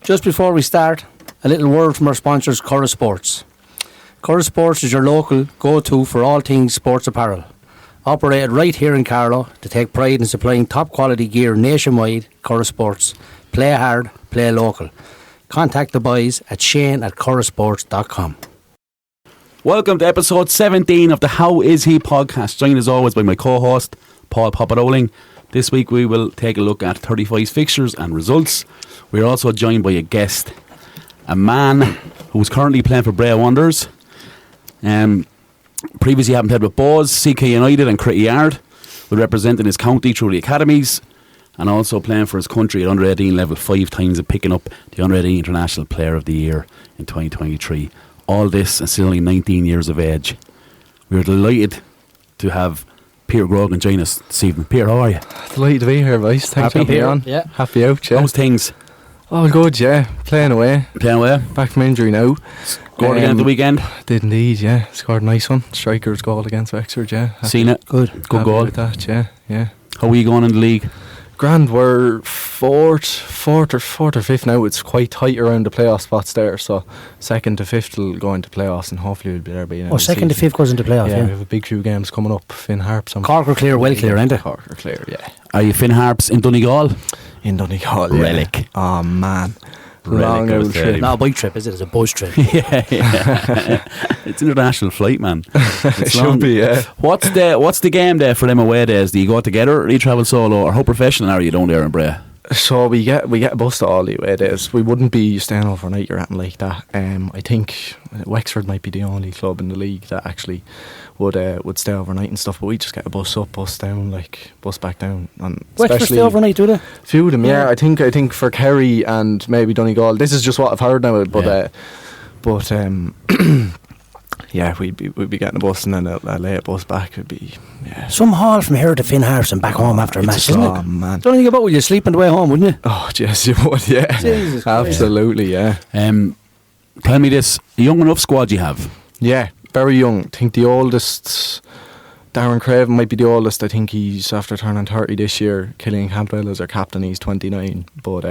Just before we start, a little word from our sponsors, Curra Sports. Curra Sports is your local go-to for all things sports apparel. Operated right here in Carlow to take pride in supplying top quality gear nationwide. Curra Sports. Play hard, play local. Contact the boys at shane@currasports.com. Welcome to episode 17 of the How Is He podcast. Joined as always by my co-host, Paul Papadoling. This week we will take a look at 35's fixtures and results. We are also joined by a guest, a man who is currently playing for Bray Wanderers. Previously happened to head with Bows, CK United and Critty Yard, with representing his county through the academies and also playing for his country at under 18 level 5 times and picking up the under 18 International Player of the Year in 2023. All this and still only 19 years of age. We're delighted to have Peter Grogan join us this evening. Peter, how are you? Delighted to be here, boys. Thanks for being on. Yeah. Happy out, yeah. How's things? All good, yeah. Playing away. Back from injury now. Scored again at the weekend? Did indeed, yeah. Scored a nice one. Striker's goal against Wexford, yeah. Seen it? Good goal. With that, yeah. How are you going in the league? Grand, we're fourth or fifth now. It's quite tight around the playoff spots there, so second to fifth will go into playoffs and hopefully we'll be there by the end of the second to season. fifth goes into playoff, yeah. We have a big few games coming up. Finn Harps. Cork are clear, well clear, ain't it? Cork are clear, yeah. Are you Finn Harps in Donegal? In Donegal, yeah. Relic. Oh, man. Relic, Long I was old telling trip. you. Not a bike trip, is it? It's a bus trip. yeah. It's an international flight, man. It should be, yeah. What's the game there for them away days? Do you go together or do you travel solo? Or how professional are you down there in Bray? So we get a bus to all the way days. We wouldn't be staying overnight or anything like that. I think Wexford might be the only club in the league that actually would stay overnight and stuff. But we just get a bus up, bus down, bus back down. And Wexford stay overnight, do they? A few of them, yeah. I think for Kerry and maybe Donegal. This is just what I've heard now. But yeah, we'd be getting a bus and then a late bus back would be, yeah. Some haul from here to Finn Harps and back home after a match, isn't it? Oh, man. Don't think about will you sleep on the way home, wouldn't you? Oh, yes, you would, yeah. Jesus Christ. Absolutely, yeah. Tell me this, a young enough squad you have? Yeah, very young. I think the oldest, Darren Craven might be the oldest. I think he's after turning 30 this year. Killian Campbell is our captain, he's 29. But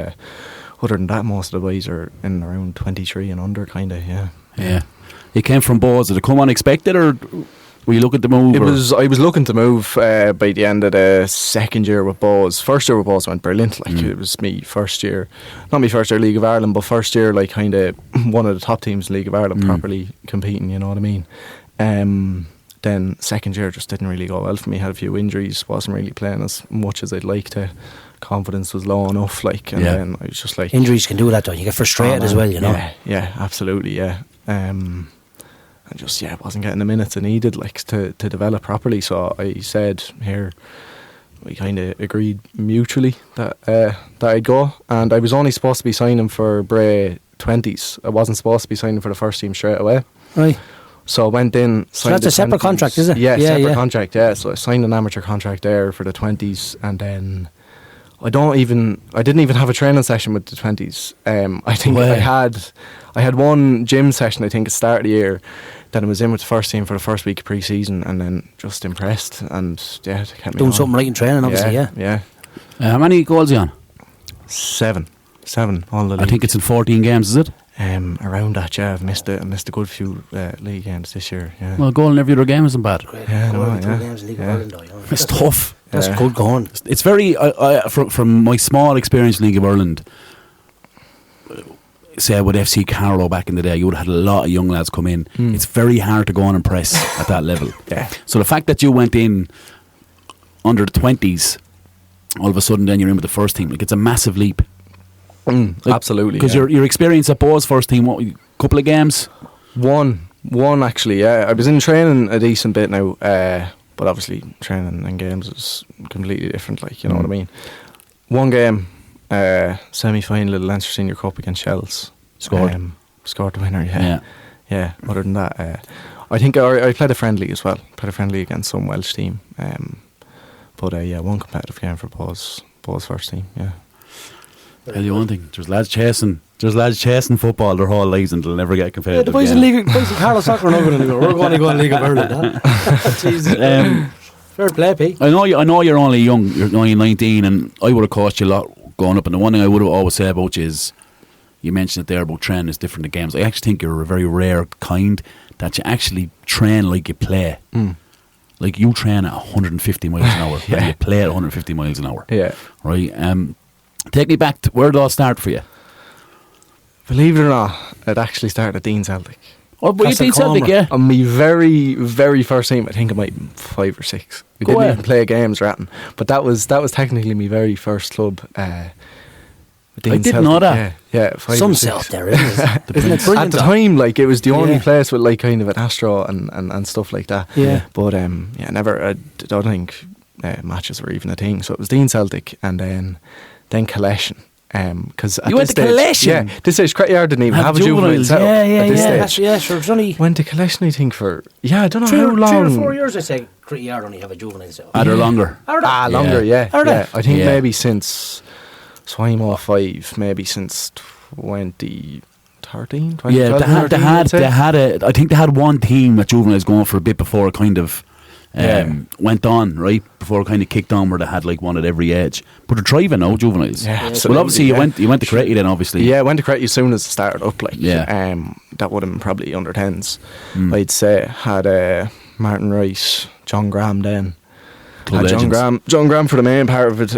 other than that, most of the boys are in around 23 and under, kind of, yeah. Yeah. You came from Bows. Did it come unexpected or were you looking to move? I was looking to move by the end of the second year with Bows. First year with Bows went brilliant. It was me first year, not my first year League of Ireland, but first year kind of one of the top teams in League of Ireland, properly competing, you know what I mean. Then second year just didn't really go well for me. Had a few injuries, wasn't really playing as much as I'd like to. Confidence was low enough, then I was just like, injuries can do that though. You get frustrated as well, you know. Yeah, absolutely, yeah. I just wasn't getting the minutes I needed to develop properly. So I said here, we kind of agreed mutually that I'd go, and I was only supposed to be signing for Bray 20s. I wasn't supposed to be signing for the first team straight away. Right. So I went in. So that's a separate contract, is it? Yeah, separate contract. Yeah. So I signed an amateur contract there for the 20s, and then I didn't even have a training session with the 20s. I think I had one gym session, I think, at the start of the year. Then I was in with the first team for the first week of pre-season and then just impressed. And yeah, it kept me doing on. something right in training, obviously, yeah. How many goals are you on? Seven, all the league. I think it's in 14 games, is it? Around that, yeah. I've missed a good few league games this year, yeah. Well, a goal in every other game isn't bad. Yeah, Games in League of Ireland, though, you know. It's tough. That's good going. It's very, from my small experience in League of Ireland, say with FC Carlow back in the day, you would have had a lot of young lads come in. It's very hard to go on and press at that level. Yeah. So the fact that you went in under the 20s, all of a sudden then you're in with the first team, it's a massive leap. Absolutely. Because your experience at Bows first team, what, a couple of games? One actually, yeah. I was in training a decent bit now, but obviously training and games is completely different, you know what I mean. One game, semi-final of the Leinster Senior Cup against Shells. Scored the winner, yeah. Other than that, I think I played a friendly as well. Played a friendly against some Welsh team. But one competitive game for Bows first team, yeah. Tell you one thing, there's lads chasing football their whole lives and they'll never get competitive. The boys in League, boys in Carlow Soccer are not going to go. We're going to go in League of Ireland. Jesus. Fair play, Pete. I know you're only young. You're only 19, and I would have cost you a lot growing up. And the one thing I would have always said about you is, you mentioned it there about training is different to games. I actually think you're a very rare kind that you actually train like you play. Like you train at 150 miles an hour, and you play at 150 miles an hour. Yeah. Right. Take me back to where did it all start for you? Believe it or not, it actually started at Dean Celtic. Oh, but you did Celtic, yeah. On my very, very first team, I think I might be 5 or 6. We didn't even play games, ratting. But that was technically my very first club. I didn't know that. Yeah, 5 Some or 6. self there, isn't it? Isn't it brilliant? At the time, like, it was the only place with like kind of an Astro and stuff like that. Yeah. But never. I don't think matches were even a thing. So it was Dean Celtic and then Collection. Because you went to Collection? Yeah, this stage Cretty didn't even have a juvenile setup at this stage. Sure. It was only went to Collection, I think, for I don't know 3 how long. 3 or 4 years. I say Cretty Yard only have a juvenile setup. Are they longer? Longer, yeah. Are they? I think maybe since Swimo 5, maybe since 2013. Yeah, they had I think they had one team at juveniles going for a bit before it kind of went on, right? Before it kind of kicked on, where they had like one at every age. But they're thriving now, juveniles. Yeah, absolutely. Well, obviously you went to Cretty then, obviously. Yeah, I went to Cretty as soon as it started up. Like, yeah. That would have been probably under 10s. I'd say had Martin Rice, John Graham then. John Graham for the main part of it.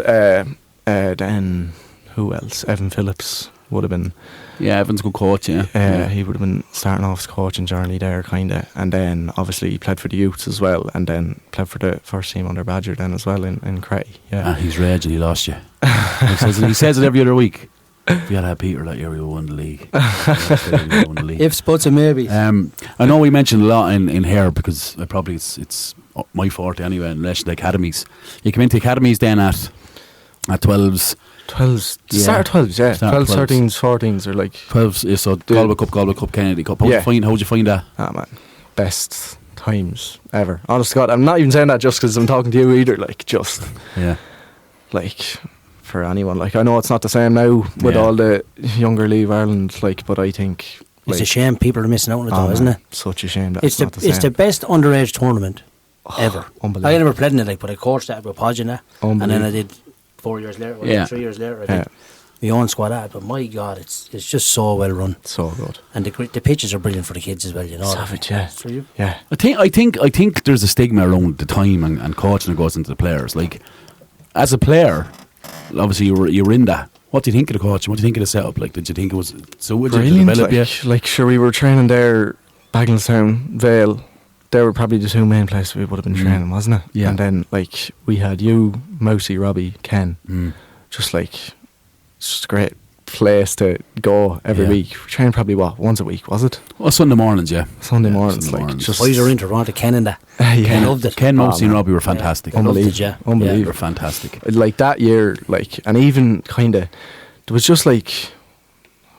Then who else? Evan Phillips would have been. Yeah, Evan's a good coach, yeah. He would have been starting off his coaching journey there, kind of. And then, obviously, he played for the youths as well. And then played for the first team under Badger then as well in Cretty. Yeah. He's raging, he lost you. he says it every other week. If we had had Peter that year, we won the league. Ifs, buts and maybes. I know we mentioned a lot in here because it's my forte anyway in relation to academies. You come into academies then at 12s. 12s. Start at 12s, yeah. 12s, 13s, 14s are like 12s, yeah, so Galway Cup, Kennedy Cup. How'd you find that? Ah, man. Best times ever. Honest to God, I'm not even saying that just because I'm talking to you either. Like, just. Yeah. Like, for anyone. Like, I know it's not the same now with all the younger League Ireland, like, but I think. It's a shame people are missing out on it, though, isn't it? Such a shame that it's not the same. It's the best underage tournament ever. Unbelievable. I never played in it, like, but I coached that with Podge and that. And then I did 4 years later, 3 years later, I did my own squad at it. But my God, it's just so well run. So good. And the pitches are brilliant for the kids as well, you know. Savage, yeah. For you. Yeah. I think there's a stigma around the time and coaching that goes into the players. Like, as a player, obviously you were in that. What do you think of the coaching? What do you think of the setup? Like, did you think it was so would you develop? Like, sure, we were training there, Bagenalstown, Vale. They were probably the two main places we would have been training, wasn't it? Yeah. And then, like, we had you, Mousy, Robbie, Ken. Just a great place to go every week. We trained probably, once a week, was it? Well, Sunday mornings, yeah. Sunday mornings. Sunday like, mornings. just. Boys are into Ronta Ken and that. Ken loved it. Ken, Mousy and Robbie were fantastic. Unbelievable. Unbelievable. They were fantastic. Like, that year, like, and even kind of, there was just like,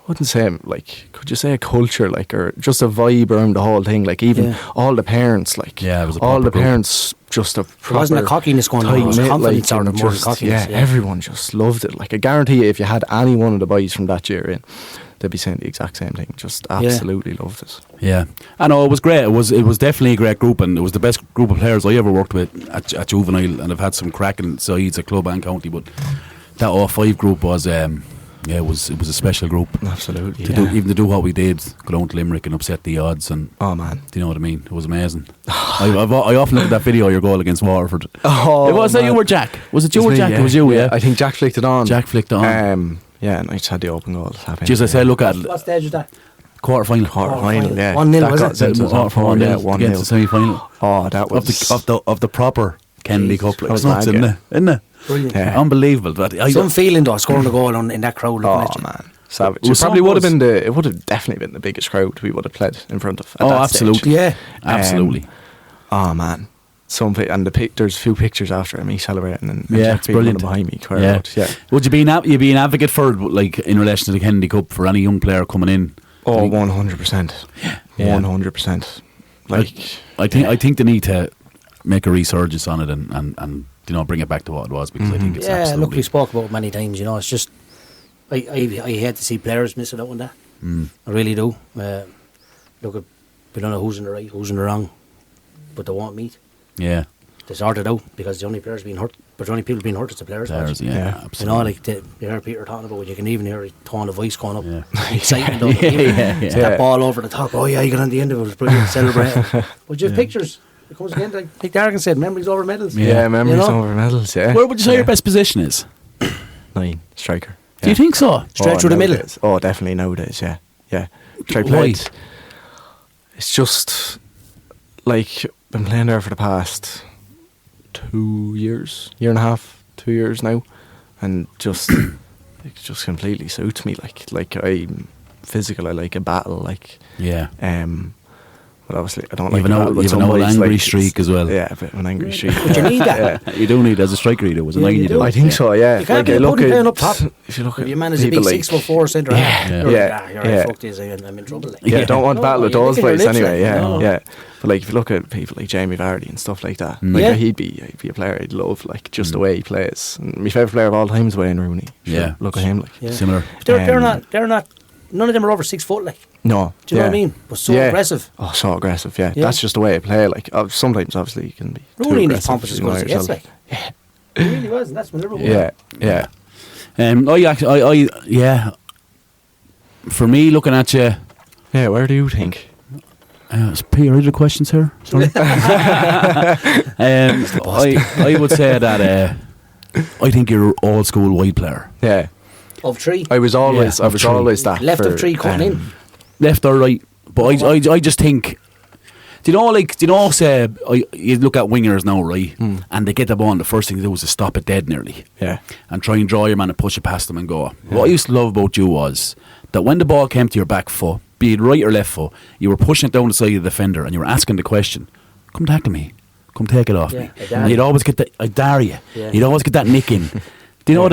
I wouldn't say, like, could you say a culture, like, or just a vibe around the whole thing, like, even all the parents, like, it was a all the group. Parents, just a proper, there wasn't a cockiness going on, it was confidence out of more just, cockiness. Everyone just loved it. Like, I guarantee you, if you had any one of the boys from that year in, they'd be saying the exact same thing. Just absolutely loved it. Yeah, I know, it was great. It was definitely a great group, and it was the best group of players I ever worked with at juvenile, and I've had some cracking sides at club and county, but that all-5 group was it was a special group. Absolutely. To do what we did, go down to Limerick and upset the odds, and oh man, do you know what I mean? It was amazing. I often look at that video of your goal against Waterford. Oh, it was that you were Jack. Was it you or Jack? It was you, yeah. I think Jack flicked it on. Jack flicked it on. Yeah, and I just had the open goal. Just I said, look at it. What stage was that? Quarter final, yeah. 1-0, was it? Against the semi-final. Oh, that was of the proper Kennedy Cup. Like, was nuts, isn't it? Brilliant. Yeah. Unbelievable. But some feeling though, scoring a goal in that crowd. Oh man, savage. It probably would have been it would have definitely been the biggest crowd we would have played in front of. At that absolutely. Stage. Yeah, absolutely. Oh man, and there's a few pictures after me celebrating and it's brilliant behind me. Would you be an advocate for, like, in relation to the Kennedy Cup, for any young player coming in? Oh, 100%. 100%. Like, I think they need to make a resurgence on it and you know, bring it back to what it was, because I think it's absolutely. Look, we spoke about it many times. You know, it's just I hate to see players missing out on that. I really do. Look, we don't know who's in the right, who's in the wrong, but they won't meet. Yeah, they sort it out because the only players being hurt but the only people being hurt is the players. Yeah, You know, like you hear Peter talking about, you can even hear his tone of voice going up. Excitement. That ball over the top. Oh yeah, you got on the end of it. It was brilliant. Celebrating. But you have pictures. It comes again, like Dargan said, memories over medals. Yeah, memories over medals. Yeah. Where would you say your best position is? 9, striker. Do you think so? Straight through the middle. Oh, definitely nowadays. Yeah. Why? It's just like been playing there for the past 2 years, year and a half, 2 years now, and just it just completely suits me. Like I'm physical. I like a battle. Like but obviously I don't like you have an old angry streak as well. Yeah, a bit of an angry streak. But you need that. You do need, as a striker, you do. Was a 9 you do. I think so. Yeah. You can't be playing up top. If you look at your man is a big 6'4" centre half. Fuck this, I'm in trouble. Yeah, don't want to battle with those boys anyway. Like, yeah. But like if you look at people like Jamie Vardy and stuff like that, like he'd be a player I'd love. Like just the way he plays. And my favourite player of all time is Wayne Rooney. Yeah, look at him. Like similar. They're not. None of them are over 6 foot. Like. No. Do you know what I mean? But so aggressive. Oh, so aggressive. Yeah, that's just the way I play. Like sometimes, obviously, you can be. Rooney needs pompous as good as he gets. Like. Yeah. He really was, and that's when Liverpool. Yeah. For me, looking at you. Yeah, where do you think? Peter, are the questions here? Sorry. I would say that I think you're an old school wide player. Yeah. Of 3. I was always that. Left of 3 cutting in. Left or right. But I just think, do you know, say, you look at wingers now, right? And they get the ball and the first thing they do is to stop it dead nearly. Yeah. And try and draw your man and push it past them and go. Yeah. What I used to love about you was that when the ball came to your back foot, be it right or left foot, you were pushing it down the side of the defender and you were asking the question, come tackle me. Come take it off me. And you'd always get I dare you. Yeah. You'd always get that nick in. Do you know what?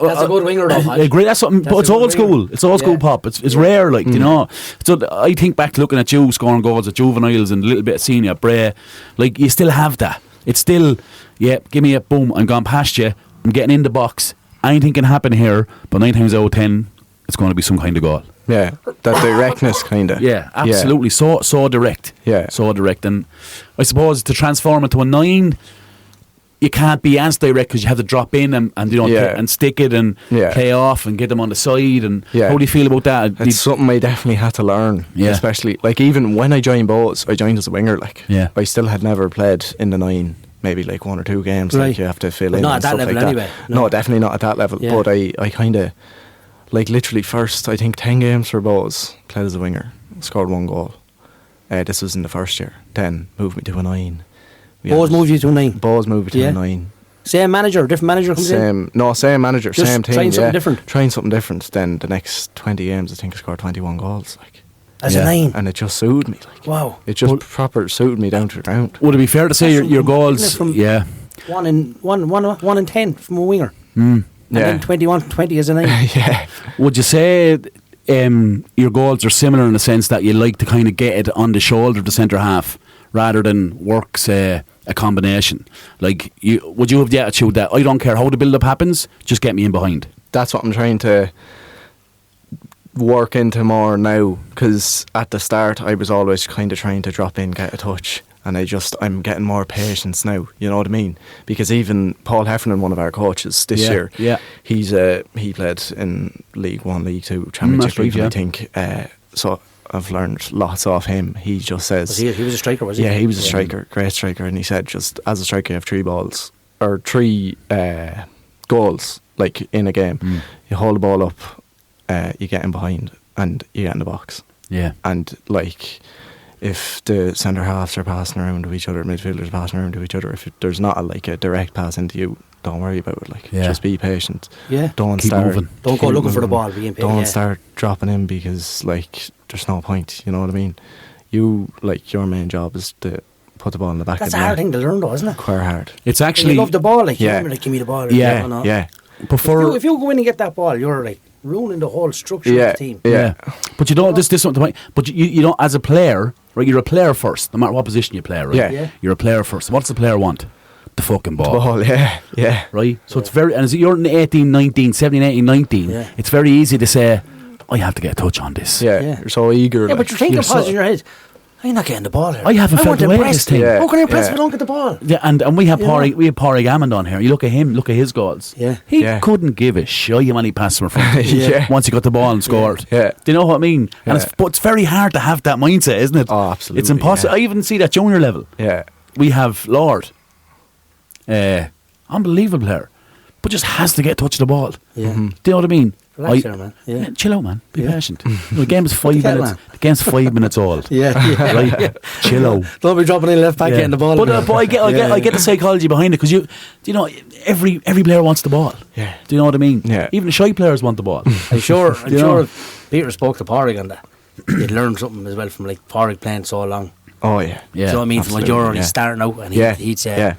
That's a good winger, though. I agree. That's something, but it's old school. It's old school pop. It's rare, like you know. So I think back to looking at you scoring goals at juveniles and a little bit of senior at Bray. Like you still have that. It's still, give me a boom. I'm gone past you. I'm getting in the box. Anything can happen here, but 9 times out of 10, it's going to be some kind of goal. Yeah, that directness, kind of. Yeah, absolutely. So direct. Yeah, so direct. And I suppose to transform it to a 9. You can't be as direct because you have to drop in and and stick it and play off and get them on the side. And how do you feel about that? It's something I definitely had to learn. Yeah. Especially like even when I joined Bows, I joined as a winger. Like I still had never played in the 9. Maybe like 1 or 2 games. Right. Like you have to fill in. Not and at that stuff level like anyway. That. No, definitely not at that level. Yeah. But I kind of like literally first I think 10 games for Bows, played as a winger, scored 1 goal. This was in the first year. Then moved me to a 9. Bows moved you to a 9. Bows moved me to a 9. Same manager, different manager comes in? No, same manager, just same team. Trying something different. Trying something different. Then the next 20 games, I think I scored 21 goals. Like as a 9, and it just suited me. Like wow, it just proper suited me down to the ground. Would it be fair to say your goals? From 1 in 10 from a winger, and then 21-20 as a 9. Yeah. Would you say your goals are similar in the sense that you like to kind of get it on the shoulder of the centre half rather than work, say, a combination? Like, would you have the attitude that I don't care how the build-up happens, just get me in behind? That's what I'm trying to work into more now, because at the start I was always kind of trying to drop in, get a touch, and I'm getting more patience now, you know what I mean? Because even Paul Heffernan, one of our coaches this year, he played in League 1, League 2, Championship League, I think, so I've learned lots off him. He just says... he was a striker, was he? Yeah, he was a striker, great striker, and he said just as a striker you have 3 goals, like in a game. You hold the ball up, you get in behind, and you get in the box. Yeah. And like, if the centre halves are passing around to each other, midfielders passing around to each other, if there's not a direct pass into you, don't worry about it. Like, just be patient. Yeah. Don't keep start moving. Don't go looking for the ball. Being patient. Don't start dropping in, because like there's no point. You know what I mean? Your main job is to put the ball in the back. That's of a hard thing to learn, though, isn't it? Quite hard. It's actually, you love the ball, like yeah. You like, give me the ball. Yeah. If you go in and get that ball, you're like ruining the whole structure of the team. Yeah. But you don't. This is something. But you don't, as a player, right? You're a player first, no matter what position you play, right? Yeah. You're a player first. What's the player want? The fucking ball. Yeah. Right? So it's very, and as you're in 18, 19, 17, 18, 19, it's very easy to say, I have to get a touch on this. Yeah. You're so eager. Yeah, but you're thinking positive in your head. I'm not getting the ball here. I haven't felt want the to way impress this thing. them. Yeah. How can I impress Yeah. if I don't get the ball? Yeah, and we have You Pádraig, know? we have Pádraig Hammond on here. You look at him, look at his goals. Yeah. He Yeah. couldn't give a shit how many passes were from him Yeah. once he got the ball and scored. Yeah. Do you know what I mean? And Yeah. but it's very hard to have that mindset, isn't it? Oh, absolutely, It's impossible. yeah. I even see that junior level. Yeah. We have Lord, unbelievable player, but just has to get touch of the ball. Yeah. Do you know what I mean? Relax there, man. Yeah. Chill out, man. Be patient. The game's 5 Get minutes. man. The game's 5 minutes old. Yeah. Right? Chill out. Don't be dropping in left back, Yeah. getting the ball. But I get the psychology behind it because you know, every player wants the ball. Yeah. Do you know what I mean? Yeah. Even the shy players want the ball. I'm sure You know? if Peter spoke to Pádraig on that, he'd learned something as well from like Pádraig playing so long. Oh, yeah. Do you know what I mean? From when you're already yeah. starting out, and Yeah. he'd say, Yeah.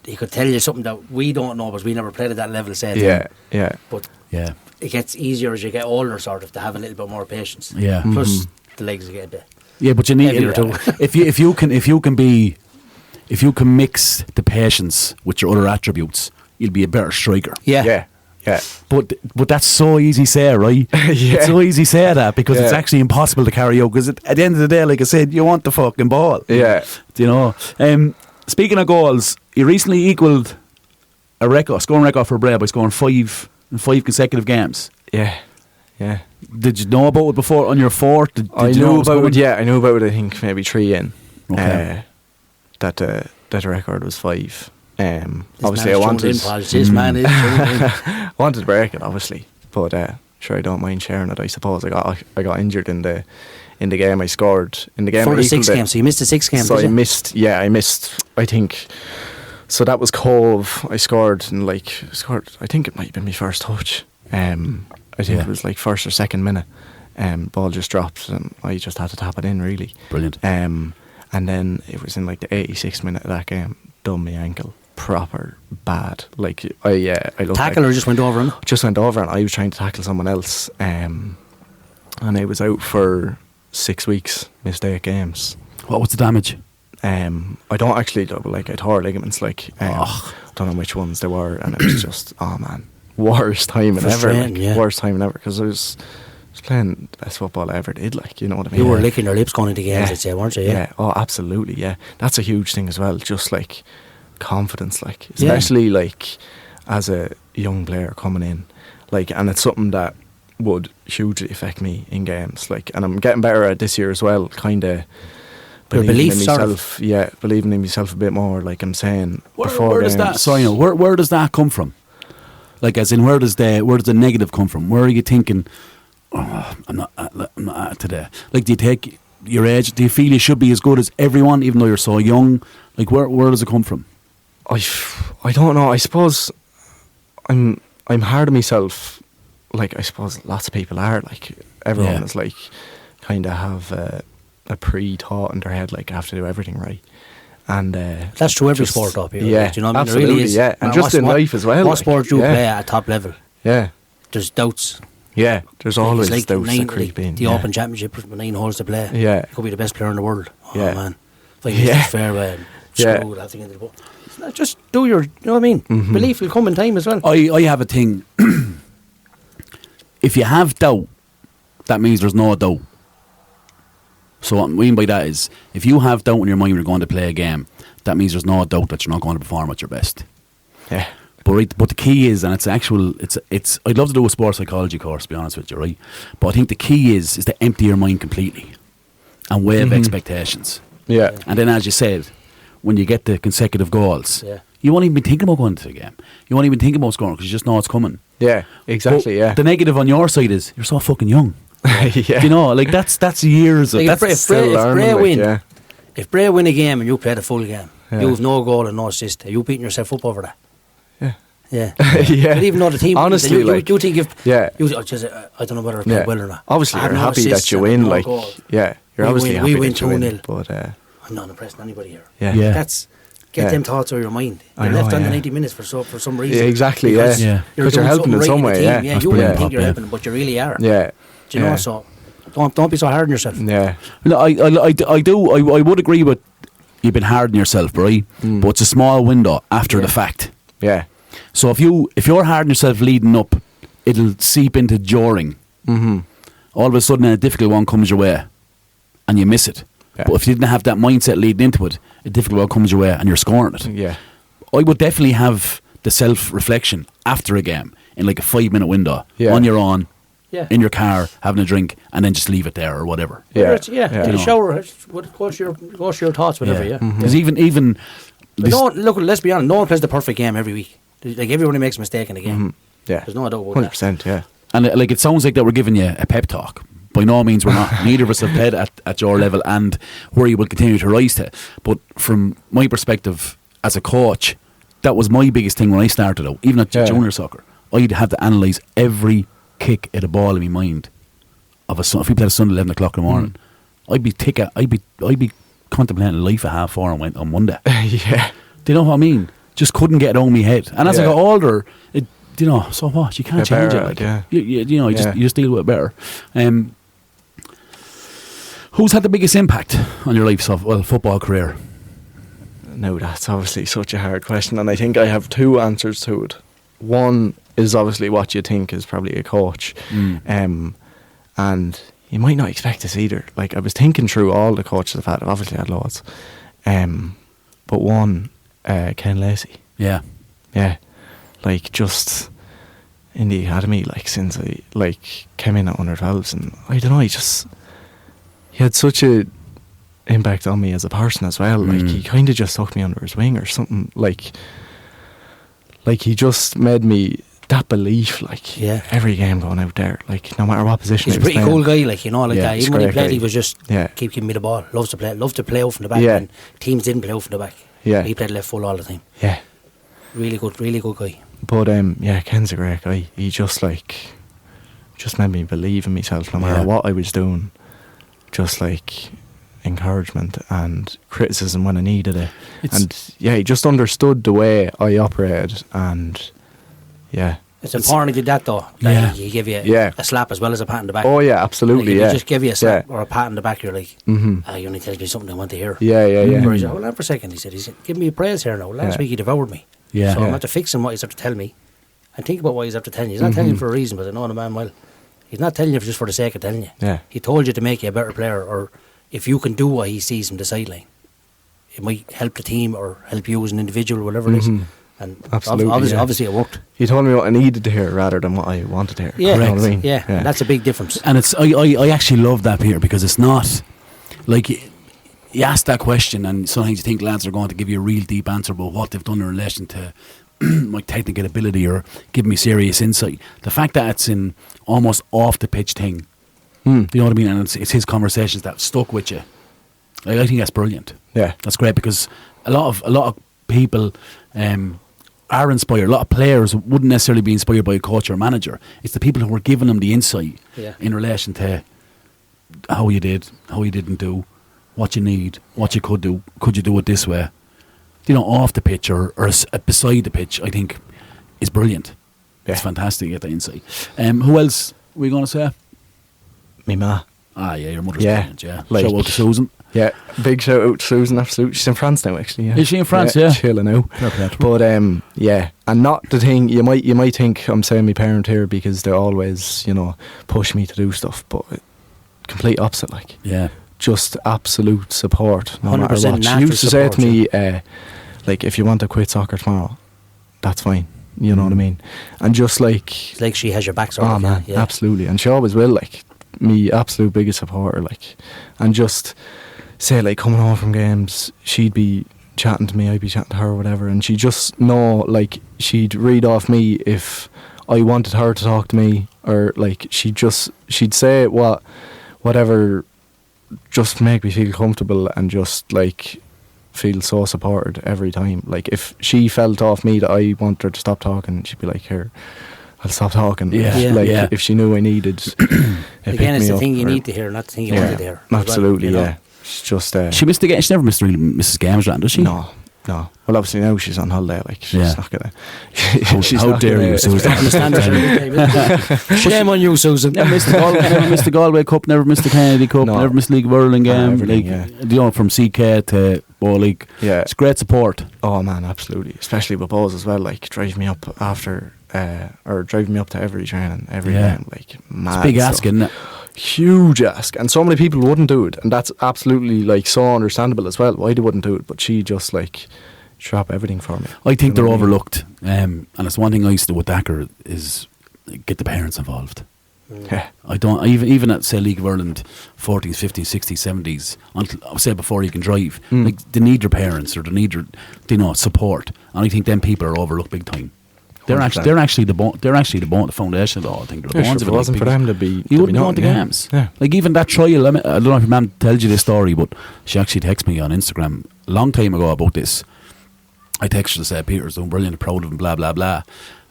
he could tell you something that we don't know because we never played at that level, say. Yeah. Yeah. But Yeah. it gets easier as you get older, sort of, to have a little bit more patience. Yeah. Plus, the legs get a bit. Yeah, but you need Heavier too. if you can mix the patience with your other attributes, you'll be a better striker. Yeah. Yeah. Yeah. But that's so easy say, right? Yeah. It's so easy say that because it's Yeah. actually impossible to carry out. Because at the end of the day, like I said, you want the fucking ball. Yeah. Do you know? Speaking of goals, he recently equalled a scoring record for Bray by scoring 5 in 5 consecutive games. Yeah. Yeah. Did you know about it before on your fourth? Did I you know knew was about coming? it. Yeah, I knew about it. I think maybe 3 in. Okay. That the record was 5. This Obviously, I man's wanted tuned in, Paul. This man is tuned in. wanted to break it, obviously, but sure, I don't mind sharing it. I suppose I got injured in the game. I scored in the game. For I the 6 equalled it. games, so you missed the 6 games. So did I you? missed. Yeah, I missed. I think. So that was Cove. I scored in I think it might have been my first touch. I think it was like first or second minute. Ball just dropped and I just had to tap it in. Really Brilliant. and then it was in like the 86th minute of that game. Done my ankle proper bad. Like I looked Tackle like, or just went over him? just went over and I was trying to tackle someone else. And I was out for 6 weeks. Missed 8 games. What was the damage? I don't actually know, but like I tore ligaments. Like don't know which ones they were, and it was just worst time ever. Frustrating, Like, yeah. worst time ever because I was playing the best football I ever did. Like, you know what I mean? You were licking your lips going into games, I'd say, weren't you? Yeah. Oh, absolutely. Yeah, that's a huge thing as well. Just like confidence, like especially like as a young player coming in, like, and it's something that would hugely affect me in games. Like, and I'm getting better at this year as well. Kind of. belief, in sort of. myself, yeah, believing in myself a bit more. Like I'm saying before Where does games. that? Sorry, no, where does that come from? Like, as in, where does the negative come from? Where are you thinking? Oh, I'm not at today. Like, do you take your age? Do you feel you should be as good as everyone, even though you're so young? Like, where does it come from? I don't know. I suppose I'm hard on myself. Like, I suppose lots of people are. Like, everyone is like kind of have a pre-thought in their head, like I have to do everything right. And That's true every sport up here. Yeah, Do you know what I mean? absolutely, It really is. yeah. And No, just in life as well. What like, sport you yeah. play at a top level, Yeah, there's doubts. yeah. There's always It's like doubts that 9, creep in. the yeah. Open Championship, 9 holes to play. Yeah. You could be the best player in the world. Oh, Yeah. man. Like, Yeah. it's fairway and Yeah. screw that thing into the ball. Just do your, you know what I mean? Mm-hmm. Belief will come in time as well. I have a thing. If you have doubt, that means there's no doubt. So what I mean by that is, if you have doubt in your mind when you're going to play a game, that means there's no doubt that you're not going to perform at your best. Yeah. But the key is, and it's I'd love to do a sports psychology course, to be honest with you, right? But I think the key is to empty your mind completely and waive expectations. Yeah. And then, as you said, when you get the consecutive goals, Yeah. you won't even be thinking about going to the game. You won't even think about scoring because you just know it's coming. Yeah. Exactly. But Yeah. the negative on your side is you're so fucking young. Yeah. You know, like that's years of Like, that's if still Bray learning, like, win, yeah. if Bray win a game and you play the full game, Yeah. you have no goal and no assist, are you beating yourself up over that? Yeah. Yeah. Yeah. But even though the team, Honestly, you like, think if yeah. I don't know whether I played Yeah. well or not. Obviously, I had you're no happy assists that you and I had win. no Like, goal. yeah, you're We obviously win- happy we win that you win. 2-0. But I'm not impressing anybody here. yeah. Yeah. That's get Yeah. them thoughts out of your mind. I You're know, left on the yeah. 90 minutes for some reason. Yeah, exactly. Because Yeah. Yeah. You're, Because you're doing helping something in some right way. the Yeah. team. That's you brilliant, wouldn't think you're yeah. helping, but you really are. Yeah. Do you know? So don't be so hard on yourself. Yeah. No, I would agree with you've been hard on yourself, right? But it's a small window after the fact. Yeah. So if you're hard on yourself leading up, it'll seep into during. Mm-hmm. All of a sudden, a difficult one comes your way, and you miss it. Yeah. But if you didn't have that mindset leading into it, a difficult one comes your way and you're scoring it. Yeah. I would definitely have the self-reflection after a game in like a 5-minute window on your own, in your car, having a drink, and then just leave it there or whatever. Take a shower, go to your thoughts, whatever, Because even look, let's be honest, no one plays the perfect game every week. Like, everybody makes a mistake in the game. Yeah. There's no doubt about 100%, that. yeah. And like it sounds like that we're giving you a pep talk. By no means we're not. Neither of us have played at your level and where you will continue to rise to. But from my perspective as a coach, that was my biggest thing when I started out, even at junior soccer. I'd have to analyse every kick at a ball in my mind. If we played a Sunday 11 o'clock in the morning, I'd be contemplating life at 4:30 on Monday. Yeah. Do you know what I mean? Just couldn't get it on my head. And as I got older, so what? You can't change it. Like, you just deal with it better. Who's had the biggest impact on your life, football career? No, that's obviously such a hard question, and I think I have two answers to it. One is obviously what you think is probably a coach, and you might not expect this either. Like, I was thinking through all the coaches I've had. I've obviously had loads, but one, Ken Lacey. Yeah. Like, just in the academy, like, since I came in at under 12s, and I don't know, he had such a impact on me as a person as well. Like, he kind of just took me under his wing or something. Like he just made me that belief. Like, every game going out there, like, no matter what position. He's a pretty cool guy. Like, that. Even when he played, he was just keep giving me the ball. Loved to play out from the back. And teams didn't play out from the back. Yeah, he played left full all the time. Yeah, really good guy. But Ken's a great guy. He just made me believe in myself no matter what I was doing. Just like encouragement and criticism when I needed it. He just understood the way I operated, and it's important he did that though. He give you a slap as well as a pat on the back. Oh yeah, absolutely. Like, if he just give you a slap or a pat on the back, you're like, you only tells me something I want to hear. Yeah. Whereas, hold on for a second, he said, give me a praise here now. Last week he devoured me. So I'm not to fix him what he's have to tell me, and think about what he's have to tell you. He's not telling you for a reason, but I know the man well. He's not telling you just for the sake of telling you. Yeah. He told you to make you a better player, or if you can do what he sees from the sideline, it might help the team or help you as an individual, whatever it is. And obviously it worked. He told me what I needed to hear rather than what I wanted to hear. Yeah, you know what I mean? Yeah, that's a big difference. And it's I actually love that, Peter, because it's not like you ask that question and sometimes you think lads are going to give you a real deep answer about what they've done in relation to my technical ability or give me serious insight. The fact that it's in almost off the pitch thing, do you know what I mean? And it's his conversations that stuck with you. Like, I think that's brilliant. Yeah, that's great, because a lot of people are inspired. A lot of players wouldn't necessarily be inspired by a coach or manager. It's the people who were giving them the insight in relation to how you did, how you didn't do, what you need, what you could do. Could you do it this way? You know, off the pitch or beside the pitch, I think is brilliant. It's fantastic to get that insight. Who else were you going to say? Me ma. Ah, yeah, your mother's brilliant, Like, shout out to Susan. Yeah, big shout out to Susan, absolutely. She's in France now, actually. Yeah. Is she in France? Yeah. Chilling out. But, and not the thing, you might think I'm saying my parent here because they always, push me to do stuff, but complete opposite, like. Yeah. Just absolute support, no matter what. She used to say to me, if you want to quit soccer tomorrow, that's fine. You know what I mean? And just like... It's like she has your back, sort of. Oh, man, absolutely. And she always will, me absolute biggest supporter, and just say, coming home from games, she'd be chatting to me, I'd be chatting to her or whatever, and she'd just know, she'd read off me if I wanted her to talk to me, or, she'd say whatever, just make me feel comfortable and just, feel so supported every time. If she felt off me that I wanted her to stop talking, she'd be like, here, I'll stop talking. If she knew I needed again, it's the thing you need to hear, not the thing you wanted to hear. Absolutely, It's just she missed the game. She never missed Mrs. Games, does she? No. Well, obviously now she's on holiday. She's not gonna. How dare you, Susan? Shame on you, Susan. Never missed the Galway Cup. Never missed the Kennedy Cup. Never missed League of Ireland game. From CK to Ball League. Yeah, it's great support. Oh man, absolutely. Especially with Buzz as well. Drive me up after or driving me up to every training, every game. Like, mad It's a big stuff. ask, isn't it? Huge ask, and so many people wouldn't do it, and that's absolutely like so understandable as well why they wouldn't do it. But she just like drop everything for me. I think You they're know what I mean? overlooked, and it's one thing I used to do with Dakar is get the parents involved. Yeah, I don't even at say League of Ireland 40s, 50s, 60s, 70s. Until I'll say before you can drive, like they need your parents or they need your support, and I think them people are overlooked big time. They're 100%. actually the foundation of it all. I think they're the Yeah, ones sure, of if it. it wasn't for them, you wouldn't go to games. Yeah. Like even that trial. I don't know if your mum tells you this story, but she actually texted me on Instagram a long time ago about this. I texted her to say Peter's doing brilliant, proud of him, blah blah blah.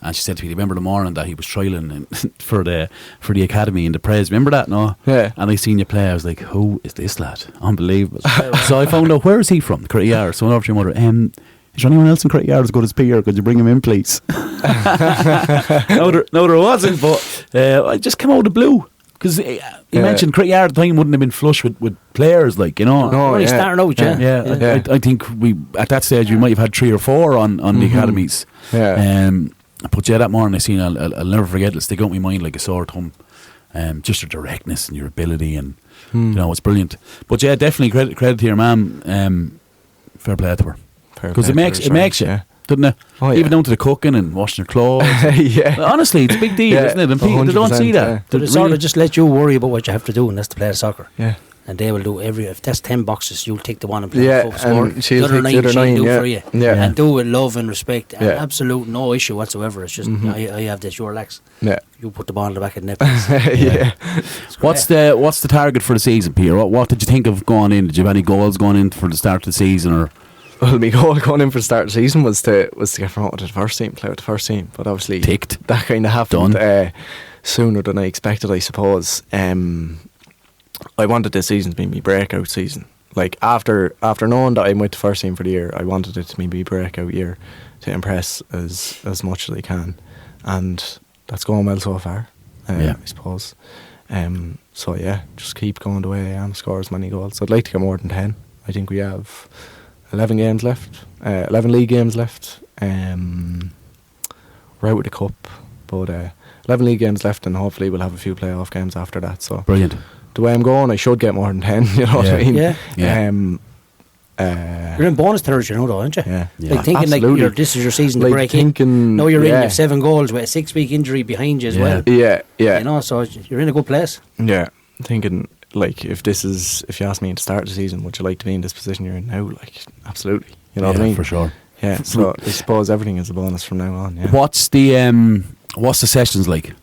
And she said to me, "Remember the morning that he was trialing for the academy in the Praise? Remember that? No." Yeah. And I seen you play. I was like, "Who is this lad? Unbelievable!" So I found out where is he from, Critty Yard. So I went over to your mother. Is there anyone else in Critty Yard as good as Peter? Could you bring him in, please? no, there wasn't. But I just came out of the blue because you mentioned Critty Yard at the time wouldn't have been flush with players, like you know. No, Only starting out, yeah. I think we at that stage we might have had 3 or 4 on the academies. Yeah. But yeah, that morning I seen, I'll never forget. It'll stick out in my mind like a sore thumb. Just your directness and your ability, and you know it's brilliant. But yeah, definitely credit to your mum. Fair play to her because it makes you, doesn't it? Oh, yeah. Even down to the cooking and washing your clothes. Yeah. Honestly, it's a big deal, Yeah, isn't it? And people they don't see 100%, that. yeah. They sort of just let you worry about what you have to do, and that's to play the soccer. Yeah. And they will do if that's 10 boxes, you'll take the one and play Yeah, the full score. and she'll the other take the 9 other she'll 9, do yeah. for you. Yeah. And do it with love and respect. And Yeah. absolute no issue whatsoever. It's just, I have this, you relax. Yeah. You put the ball in the back of the net. Yeah. What's the target for the season, Peter? What did you think of going in? Did you have any goals going in for the start of the season, or? Well, my goal going in for the start of the season was to get promoted to the first team, play with the first team. But obviously, Ticked. that kind of happened sooner than I expected, I suppose. I wanted this season to be my breakout season. Like after knowing that I went to first team for the year, I wanted it to be my breakout year to impress as much as I can, and that's going well so far. I suppose. So yeah, just keep going the way I am. Score as many goals. I'd like to get more than 10. I think we have 11 games left, 11 league games left. We're out with the cup, but 11 league games left, and hopefully we'll have a few playoff games after that. So Brilliant. the way I'm going, I should get more than 10. You know what I mean? Yeah. Yeah. You're in bonus territory, you know, though, aren't you? Yeah. Like thinking Absolutely. like this is your season to Like break thinking, in. No, you're in. You yeah. have 7 goals with a 6-week injury behind you as well. Yeah. You know, so you're in a good place. Yeah. Thinking, like, if you ask me at the start of the season, would you like to be in this position you're in now? Like, absolutely. You know what I mean? For sure. Yeah. So I suppose everything is a bonus from now on. Yeah. What's the sessions like?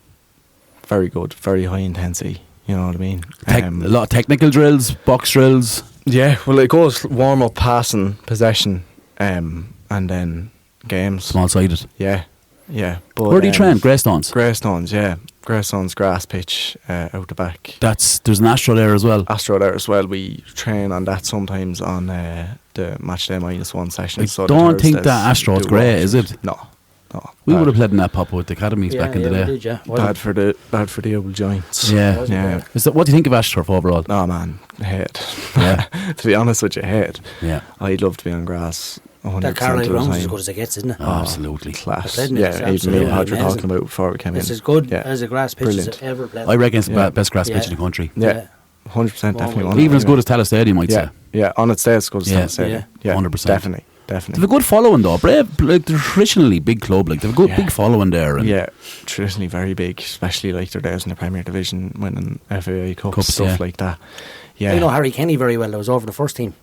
Very good. Very high intensity. You know what I mean? A lot of technical drills, box drills. Yeah. Well, it goes warm up, passing, possession, and then games. Small sided. Yeah. Yeah. But, Where do you train? Greystones. Greystones, yeah. Greystones grass pitch out the back. There's an Astro there as well. Astro there as well. We train on that sometimes on the match day -1 session. I So don't think that Astro's grey, is it? No. We Bad. would have played in that pop with the academies back in the day. We did, yeah. Bad for the old joints. Yeah. Yeah. What do you think of AstroTurf overall? No, man, hate. Yeah. To be honest with you, hate. Yeah. I'd love to be on grass 100% That Carlisle of the ground's as time. good as it gets, isn't it? Oh, absolutely. Class. I played in it, Yeah, it's even me absolutely and Hodge were amazing. talking about before we came It's in. as good Yeah. as a grass pitch Brilliant. as ever played. I reckon it's the Yeah. best grass pitch Yeah. in the country. Yeah, 100% definitely one. Even as good as Tallaght Stadium, I'd say. Yeah, on its day it's good as Yeah. Tallaght Stadium. Yeah, 100%. Definitely. They have a good following though. Bray, like they're traditionally big club, like they have a good Yeah. big following there. And Yeah, traditionally very big, especially like their days in the Premier Division, winning FAI Cups, stuff yeah. like that. Yeah. You know Harry Kenny very well. That was over the first team.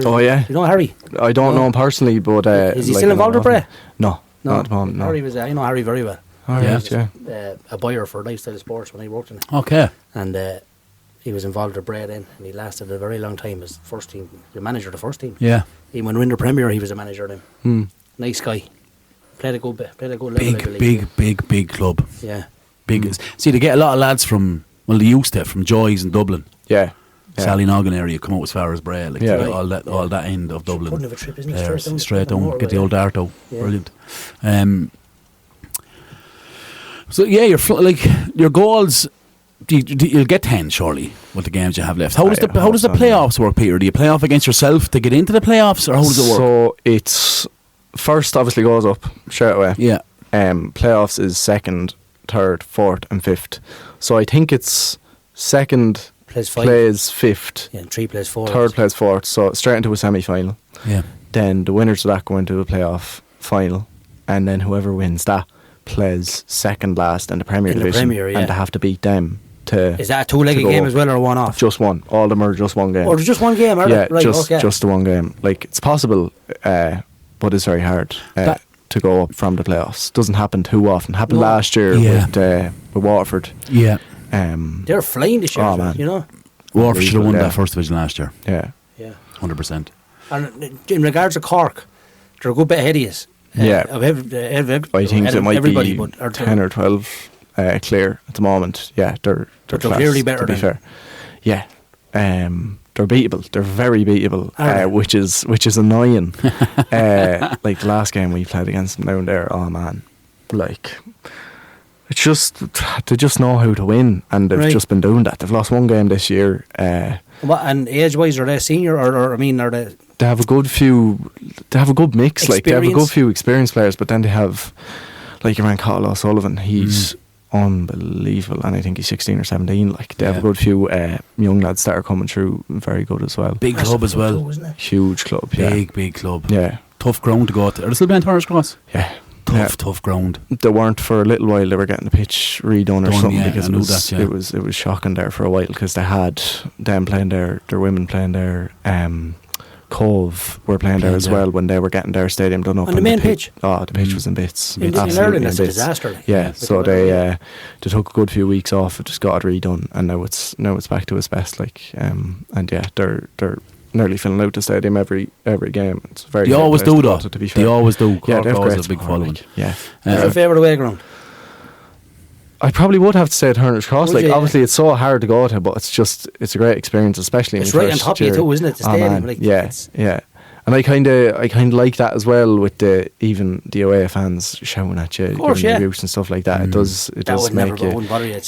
Oh, yeah? You know Harry? I don't No. know him personally, but Is he like, still I know involved with of him. Bray? No, No, not at the moment. No. Harry was. I know Harry very well. All Yeah. right, yeah. A buyer for Lifestyle Sports when I worked in it, okay, and he was involved with Bray then, and he lasted a very long time as first team, the manager of the first team. yeah, Even when we were in the Premier, he was a manager then. Hmm. Nice guy. Played a good level. I believe. big club. Yeah. Big. See, they get a lot of lads from they used to from Joy's in Dublin, Yeah. Yeah. Sallynoggin area, come out as far as Bray, like Yeah. they get all that end of Dublin. Wouldn't have a trip, isn't it? There, straight down, motorway, get the old dart out. Yeah. Brilliant. So yeah, like your goals. You'll get 10 surely with the games you have left. How does the playoffs work, Peter? Do you play off against yourself to get into the playoffs, or how does it work? So it's first obviously goes up straight away. Yeah. playoffs is 2nd, 3rd, 4th and 5th. So I think it's 2nd plays 5th, and 3 plays 4th, 3rd plays 4th, so straight into a semi-final. Yeah. Then the winners of that go into a playoff final, and then whoever wins that plays second last in the Premier Division, and they have to beat them. Is that a two-legged game as well, or one off? Just one. All of them are just one game. Or just one game, are they? Right, just the one game. Like, it's possible, but it's very hard to go up from the playoffs. Doesn't happen too often. Happened last year with Waterford. Yeah. They're flying this year, man. You know. Waterford should have won that first division last year. Yeah. 100%. And in regards to Cork, they're a good bit ahead of us. I think it might be 10 or 12 clear at the moment. Yeah, they're clearly better. To be fair, yeah, they're beatable. They're very beatable, which is annoying. Like the last game we played against them down there. Oh man, like it's just they just know how to win, and they've just been doing that. They've lost one game this year. And age-wise, are they senior, or are they? They have a good few. They have a good mix. Like they have a good few experienced players, but then they have like your man Cathal O'Sullivan. He's unbelievable, and I think he's 16 or 17. Like they have a good few young lads that are coming through, very good as well. Big club as well, isn't it? Huge club, big club. Yeah, tough ground to go to. Are they still playing Turner's Cross? Yeah. Tough ground. They weren't for a little while. They were getting the pitch redone or something because it was shocking there for a while because they had them playing there, their women playing there. Cove were playing there as well when they were getting their stadium done up. On the main pitch? Oh, the pitch was in bits. In Ireland, it's a disaster. Yeah, so they took a good few weeks off. It just got it redone, and now it's back to its best. Like, and yeah, they're nearly filling out the stadium every game. It's very. They always do, though. To be fair. They always do. Yeah, they've always a big following. Yeah. What's your favourite away ground? I probably would have to say Turner's Cross. Like, obviously, it's so hard to go to, but it's a great experience, especially in it's the right first on top year. of you too, isn't it? The stadium. Like, yeah. And I kind of like that as well, with even the away fans shouting at you, giving you abuse and stuff like that. It does make you. Wouldn't bother you,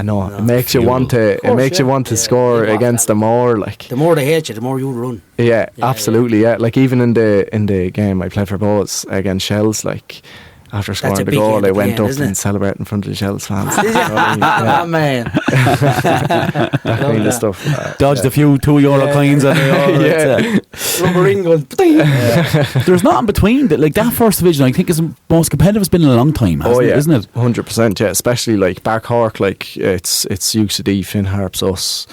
no, it makes you want to score against them more. Like the more they hate you, the more you run. Yeah, absolutely. Yeah, like even in the game I played for Bows against Shells, like. After scoring the goal, I went up and celebrated in front of the Shells fans. Oh man, that kind of stuff. Dodged a few €2 coins and rubber ring going. There's nothing between that. Like that first division, I think is the most competitive it's been in a long time. Isn't it? 100%. Yeah, especially like back Cork, like it's UCD, Finn Harps, us,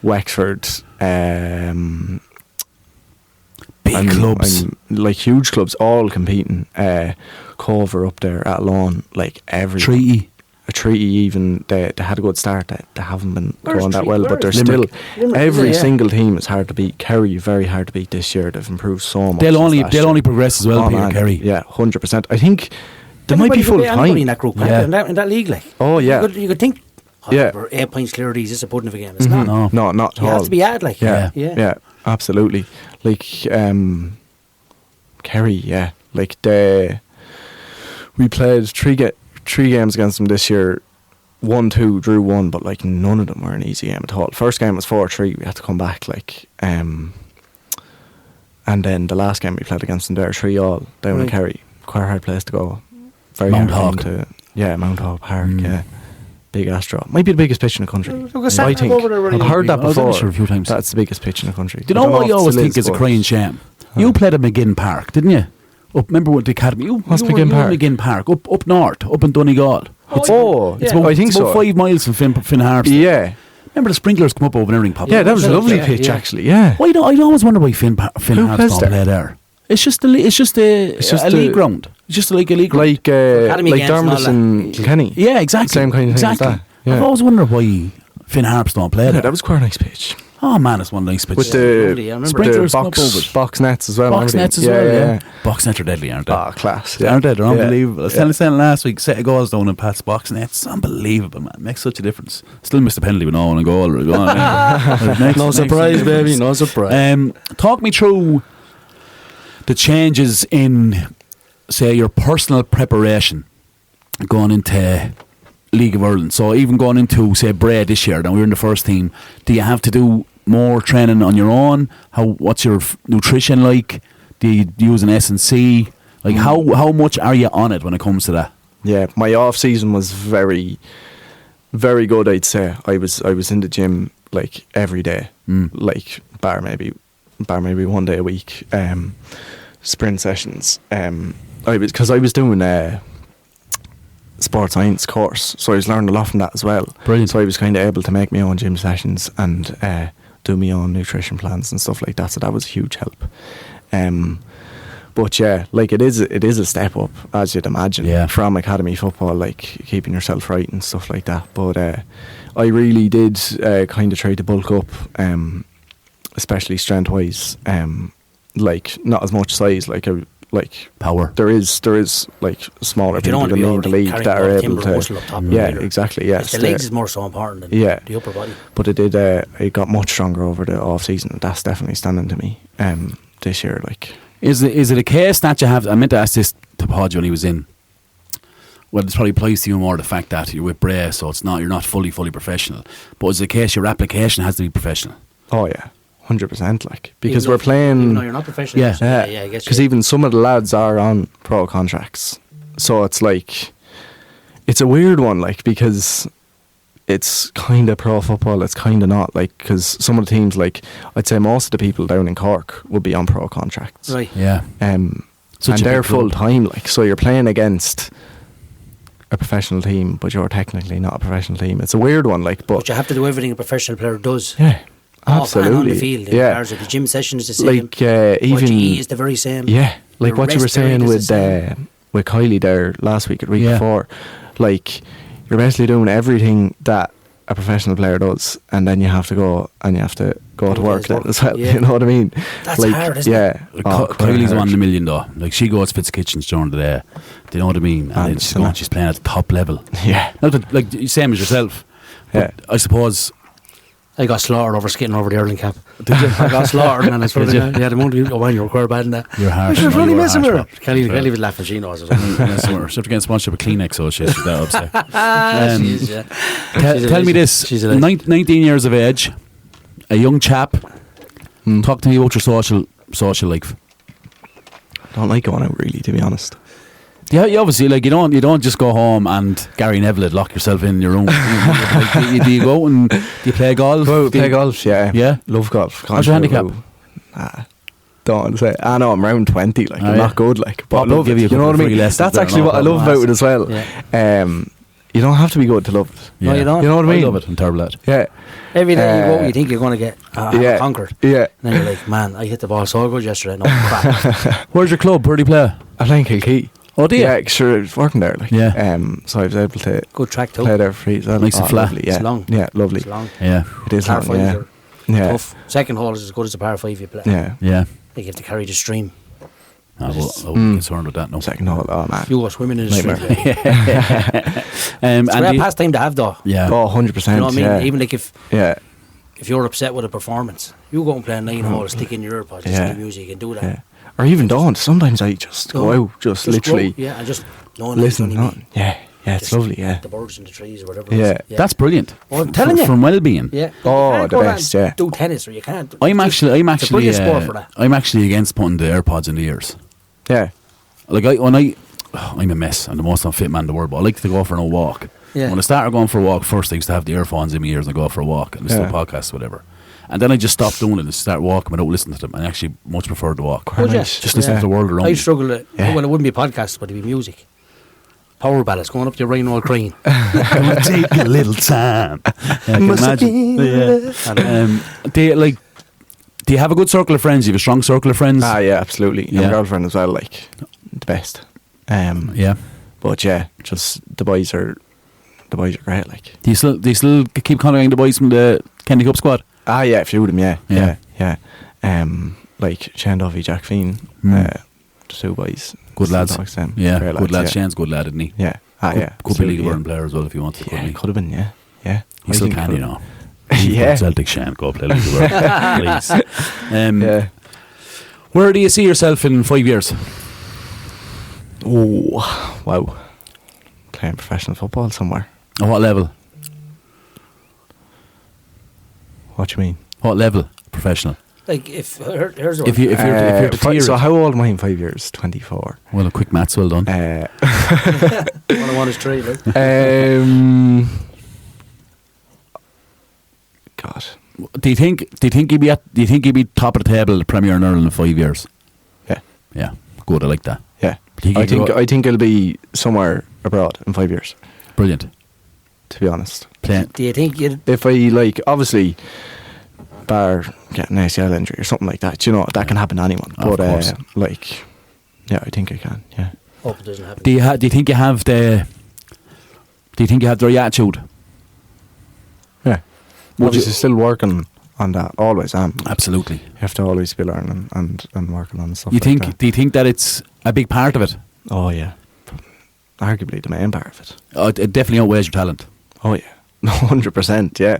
Wexford. Big clubs, like huge clubs, all competing. Cover up there at Lawn, like every Treaty, even they had a good start. They haven't been going that well, but they're Limerick. Still every single team is hard to beat. Kerry very hard to beat this year. They've improved so much. They'll only progress as well. Peter Kerry, yeah, 100%. I think they might be full time in that group, in that league. Like, you could think. We're 8 points clear of these. It's a pudding of a game. It's not. No, not at all. You have to be at like. Yeah, absolutely. Like Kerry, yeah, like we played three games against them this year. 1-2, drew 1, but like none of them were an easy game at all. First game was 4-3. We had to come back, like, and then the last game we played against them there 3-3 down in Kerry. Quite a hard place to go. Very Mount hard Hawk. Mount Hawk Park. Yeah, big Astro. Might be the biggest pitch in the country. I think I've heard that before. A few times. That's the biggest pitch in the country. Do you know what I always think is a crying shame? You played at McGinn Park, didn't you? Remember with the academy? What's McGinn Park? McGinn Park, up north, up in Donegal. It's I think about 5 miles from Finn Harps. Yeah. Remember the sprinklers come up over and everything pop up? Yeah, that was a lovely pitch actually. Yeah. Well, I always wonder why Finn Harps don't play there. It's just a league ground. It's just like a league ground. Like Dermot and Kilkenny. Yeah, exactly. Same kind of thing as that. Yeah. I've always wondered why Finn Harps don't play there. That was quite a nice pitch. Oh man, it's one nice pitch. With the sprinklers box nets as well. Box nets as well, yeah. Box nets are deadly, aren't they? Oh, class. Aren't they? They're unbelievable. I was telling last week, set of goals down in Pat's box nets. It's unbelievable, man. It makes such a difference. Still missed a penalty with no one and goal. No surprise, baby. No surprise. Talk me through the changes in, say, your personal preparation going into League of Ireland. So even going into, say, Bray this year, now we're in the first team, do you have to do more training on your own? What's your nutrition like? Do you use an S&C? Like how much are you on it when it comes to that? Yeah, my off season was very, very good. I'd say I was in the gym like every day, like bar maybe 1 day a week. Sprint sessions. I was doing a sports science course, so I was learning a lot from that as well. Brilliant. So I was kind of able to make my own gym sessions and do my own nutrition plans and stuff like that. So that was a huge help. But yeah, like it is a step up, as you'd imagine, from academy football, like keeping yourself right and stuff like that. But I really did kind of try to bulk up, especially strength wise. Like not as much size, like power. There is like smaller people in the league that are able to. Yeah, exactly. Yeah, the legs is more so important than the upper body. But it got much stronger over the off season. That's definitely standing to me this year. Like, is it a case that you have? I meant to ask this to Podge when he was in. Well, it probably applies to you more the fact that you're with Bray, so you're not fully professional. But is it a case your application has to be professional? Oh yeah. 100%, like, because even we're playing. Even though you're not professional. Yeah, I guess. Because even some of the lads are on pro contracts, so it's like, it's a weird one, like, because it's kind of pro football, it's kind of not, like, because some of the teams, like, I'd say most of the people down in Cork would be on pro contracts, right? Yeah. And they're full time, like, so you're playing against a professional team, but you're technically not a professional team. It's a weird one, like, but you have to do everything a professional player does. Yeah. Absolutely. Absolutely. On the field, in regards of the gym session is the same. Like even GE is the very same. Yeah, like what you were saying with Kylie there last week or the week before. Like, you're basically doing everything that a professional player does, and then you have to go to work then as well. Yeah. You know what I mean? That's like, hard, isn't it? Like, Kylie's one in a million though. Like, she goes to Fitz Kitchens during the day. Do you know what I mean? And then she's playing at the top level. Yeah. Like same as yourself. But I suppose. I got slaughtered over skating over the Ireland cap. Did you? I got slaughtered and I suppose the amount of people go, you were quite bad in that. You're harsh. You're really messing with her. Kelly was laughing, she knows. She's after getting sponsorship of Kleenex, so she's that upset. She is, yeah. Tell me this, 19 years of age, a young chap, talk to me about your social life. I don't like going out really, to be honest. Yeah, you obviously, like, you don't just go home and Gary Neville it, lock yourself in your room. Do you go out and do you play golf? Play golf, yeah. Yeah? Love golf. What's your handicap? Don't want to say. I know I'm around 20, like, I'm not good, like, but I love it. You know what I mean? That's actually what I love about it as well. Yeah. You don't have to be good to love it. Yeah. No, you don't. You know what I mean? I love it. I'm terrible at it. Yeah. Every day you go, you think you're going to get conquered. Yeah. And then you're like, man, I hit the ball so good yesterday. No, crap. Where's your club? Where do you play? I play in Kilkee. Oh, do you? Yeah, sure, I was working there, like. Yeah. So I was able to good track too. play there for free. Nice and flat. Lovely, yeah. It's long. Yeah, lovely. It's long. Yeah. It is par long, yeah. Tough. Second hole is as good as a par 5 you play. Yeah. Yeah. Like, you have to carry the stream. I won't be concerned with that, no. Second hole, oh man. You go swimming in the stream. It's a great pastime to have though. Yeah. Oh, 100%. You know what I mean? Yeah. Even like if you're upset with a performance, you go and play a 9 hole, stick in your earpods, listen to music and do that. Yeah. Or even don't. Sometimes I just go out, just literally. And just listen. Yeah, it's lovely, yeah. The birds in the trees or whatever. Yeah. That's brilliant. Well, I'm telling you. From well-being. Yeah. Oh, the best, yeah. Do tennis or you can't. I'm actually it's a brilliant sport for that. I'm actually against putting the AirPods in the ears. Yeah. Like, I'm a mess. I'm the most unfit man in the world, but I like to go for a walk. Yeah. When I started going for a walk, first I used to have the earphones in my ears and go for a walk and listen to podcasts, whatever. And then I just stopped doing it and start walking without listening to them. And I actually much preferred to walk. Just listen to the world around me. I struggle. Well, it wouldn't be a podcast, but it'd be music. Power ballads going up to your rain all green. Gonna take a little time. Yeah, I can imagine. Do you have a good circle of friends? You have a strong circle of friends? Yeah, absolutely. Yeah. And a girlfriend as well, like, the best. Yeah. But yeah, just the boys are great, like. Do you still keep contacting the boys from the Kenny Cup squad? Yeah, a few of them, yeah. Like Shane Duffy, Jack Fiend, the two boys. Good lads. Yeah, great good lads. Yeah. Shane's good lad, isn't he? Yeah. Could be League of Ireland player as well if you want to. Yeah, could have been, yeah. He still can, you know. Yeah. Celtic Shane, go play League of Ireland, please. Where do you see yourself in 5 years? Oh, wow. Playing professional football somewhere. At what level? What do you mean? What level? Professional. Like, here's If you're to tier so it. how old am I in 5 years? 24. Well, a quick maths, well done. 1 and 1 is 3, like. God. Do you think he'd be top of the table at the Premier in Ireland in 5 years? Yeah. Yeah, good. I like that. Yeah. Do you I think think it'll be somewhere abroad in 5 years, brilliant. to be honest. Playing. Do you think you'd... If I, like, obviously, bar getting an ACL injury or something like that, you know, that can happen to anyone. Of But, course. like, yeah, I think I can, yeah. Hope it doesn't happen. Do you think you have the right attitude? Yeah. Would Obviously, you- still working on that, always am. Absolutely. You have to always be learning and working on stuff You like think? that. Do you think that it's a big part of it? Oh, yeah. Arguably the main part of it. It definitely outweighs your talent. Oh, yeah. 100%, yeah.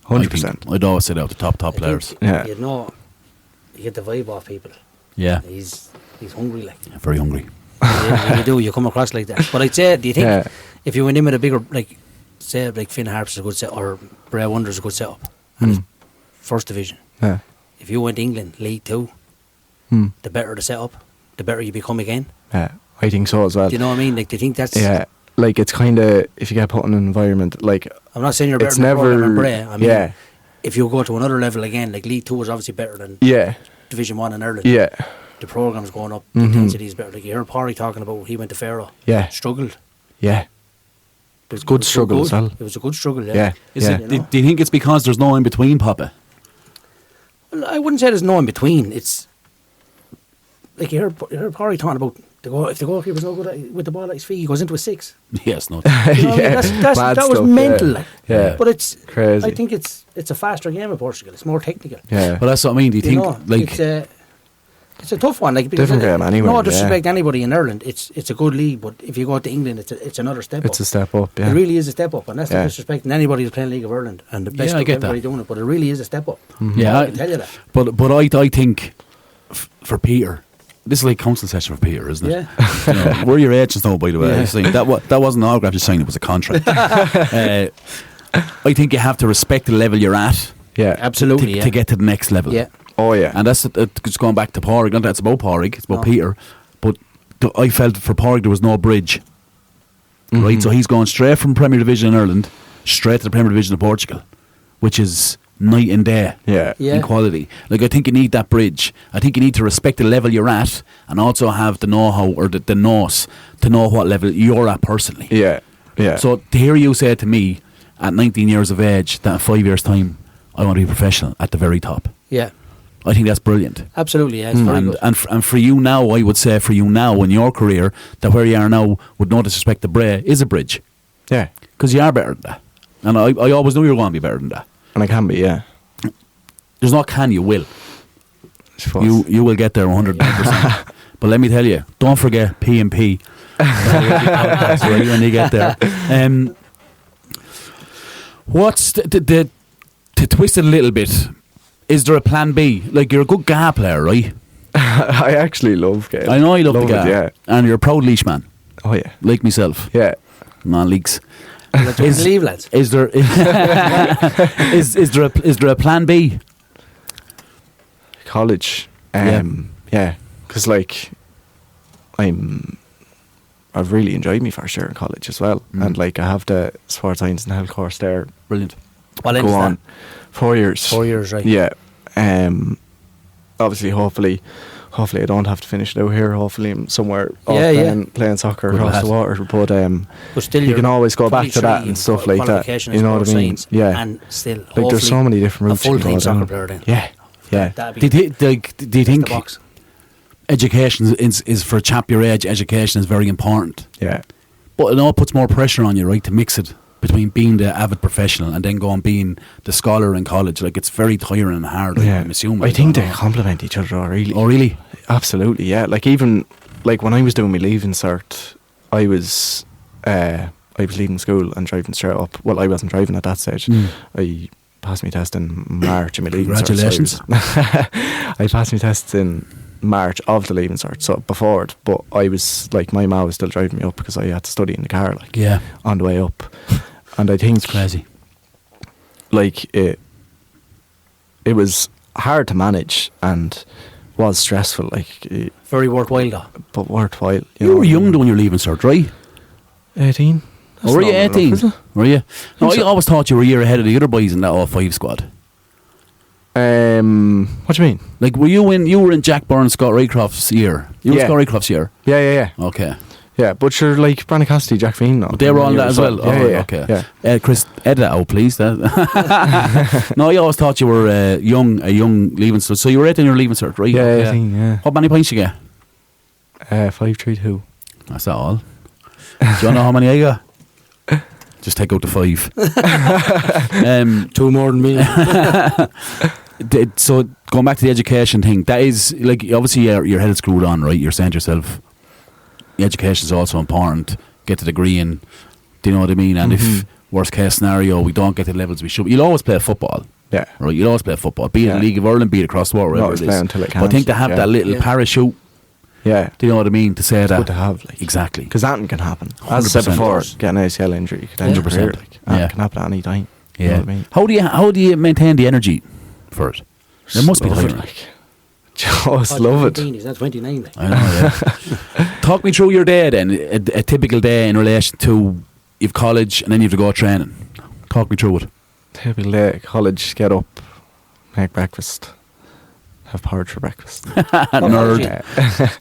100%. I'd always say that with the top I players. think, Yeah. you know, you get the vibe off people. Yeah, He's hungry, like. very hungry. you do, you come across like that. But I'd say, do you think Yeah. if you went in with a bigger, like, say, like Finn Harps is a good set, or Bray Wonder's a good setup, and it's first division. Yeah. If you went to England, League Two, Hmm. the better the setup, the better you become again. Yeah. I think so as well. Do you know what I mean? Like, do you think that's... Yeah. Like, it's kind of, if you get put in an environment, like, I'm not saying you're better it's than the program never... and Bray. I mean, yeah. if you go to another level again, like League 2 is obviously better than Yeah. Division 1 in Ireland. Yeah. The programme's going up, the Mhm. intensity is better. Like, you heard Parry talking about he went to Faro. Yeah. Struggled. Yeah. It was Good struggle as well. It was a good struggle, yeah. Yeah. Is Yeah. it? Do you think it's because there's no in between, Papa? Well, I wouldn't say there's no in between. It's like you heard Parry talking about if the goalkeeper's no good with the ball at his feet, he goes into a 6. Yes, no. You know what I mean? Yeah. That Mad was stuff, mental. yeah. Like. Yeah. But it's Crazy. I think it's a faster game in Portugal. It's more technical. Yeah. But that's what I mean. Do you You think know, like it's a tough one. Like, because Different game anyway, no disrespect yeah. to anybody in Ireland. It's a good league, but if you go to England, it's another step up. It's a step up, yeah. It really is a step up, and that's Yeah. not disrespecting anybody who's playing League of Ireland and the best Yeah, I of get that. everybody doing it. But it really is a step up. yeah, I can tell you that. But I think for Peter, this is like council session for Peter, isn't it? Yeah. You know, we're your agents now, by the way. Yeah. You're saying that wasn't an autograph you signed; it was a contract. I think you have to respect the level you're at Yeah. Absolutely. to yeah. get to the next level. Yeah. Oh, yeah. And that's it's going back to Pádraig. Not that it's about Pádraig, it's about No. Peter. But I felt for Pádraig there was no bridge. Right, so he's going straight from Premier Division in Ireland straight to the Premier Division of Portugal, which is night and day Yeah. Yeah. in quality. Like, I think you need that bridge. I think you need to respect the level you're at and also have the know-how or the nose to know what level you're at personally. Yeah. Yeah. So to hear you say to me at 19 years of age that in 5 years' time I want to be professional at the very top, Yeah. I think that's brilliant. Absolutely. Yeah. It's very And good. and for you now, I would say for you now in your career, that where you are now, with no disrespect to Bray, is a bridge. yeah. Because you are better than that. And I always knew you were going to be better than that. And I can be, yeah. There's no can, you will. I suppose. You will get there 100%. But let me tell you, don't forget P&P. That's right when you get there. What's the to twist it a little bit, is there a plan B? Like, you're a good GA player, right? I actually love games. I know you love the GA. it, yeah. And you're a proud leash man, Oh, yeah. like myself. Yeah. Non-leaks. Let's leave, lads. Is there is there a plan B? College. Yeah. Because, like, I've really enjoyed my first year in college as well. Mm. And, like, I have the sports science and health course there. Brilliant. What Go on. 4 years. 4 years, right? Yeah. Obviously, hopefully I don't have to finish it out here. Hopefully I'm somewhere off Yeah, yeah. playing soccer Good across lad. the water. But But still, you you're can always go back to 23 that and stuff like that. qualification in You know what I sports mean? science, Yeah. And still, Like, there's so many different routes a you can full-time go soccer down. player then. Yeah. Yeah. That'd be Do you tick think the box. education is for a chap your age? Education is very important, Yeah. but it all puts more pressure on you, right? To mix it between being the avid professional and then going being the scholar in college. Like, it's very tiring and hard. Yeah. I'm assuming. I think don't they know. complement each other, really. Oh, really? Absolutely, yeah. Like, even like when I was doing my leaving cert, I was leaving school and driving straight up. Well, I wasn't driving at that stage. Mm. I passed my test in March in my leaving Congratulations. cert. So I passed my test in March of the leaving cert, so before it. But I was like, my ma was still driving me up because I had to study in the car, like, Yeah. on the way up. And I think It's crazy. like it was hard to manage and was stressful, like, Very worthwhile though. but worthwhile. You were young though when you were leaving cert, right? 18. Or were you 18? Enough, Were you? No, I so. always thought you were a year ahead of the other boys in that all-5 squad. What do you mean? Like, you were in Jack Byrne, Scott Raycroft's year. You were Yeah. Scott Raycroft's year. Yeah. Okay. Yeah, but sure, like Brandon Cassidy, Jack Fiend. But they were on that as well. Yeah. Okay. Chris, edit that out, please. No, I always thought you were a young leaving cert. So you were 18 when you were leaving cert, right? Yeah, Okay. 18, yeah. What many points you get? 5-3-2. That's not all. Do you know how many I got? Just take out the 5. 2 more than me. So going back to the education thing, that is like obviously your head is screwed on, right? You're saying to yourself, education is also important. Get the degree in. Do you know what I mean? And if worst case scenario we don't get to the levels we should, you'll always play football. Yeah. Right, you'll always play football. Be it in the League of Ireland, be it across the world, wherever Always it play is. until it But I think to have can't. that little parachute. Yeah. Do you know what I mean? To say that Good to have, like. exactly. Because anything can happen. As I said 100%. before, getting an ACL injury could end your 100%. career. Like, anything Yeah. can happen at any time. You Yeah. know what I mean? How do you maintain the energy for it? There must be Love time. it, like. Just love it. He's not 29. Like. I know, yeah. Talk me through your day then, a typical day in relation to you've college and then you have to go training. Talk me through it. Typical day at college, get up, make breakfast, have porridge for breakfast. Nerd. Yeah.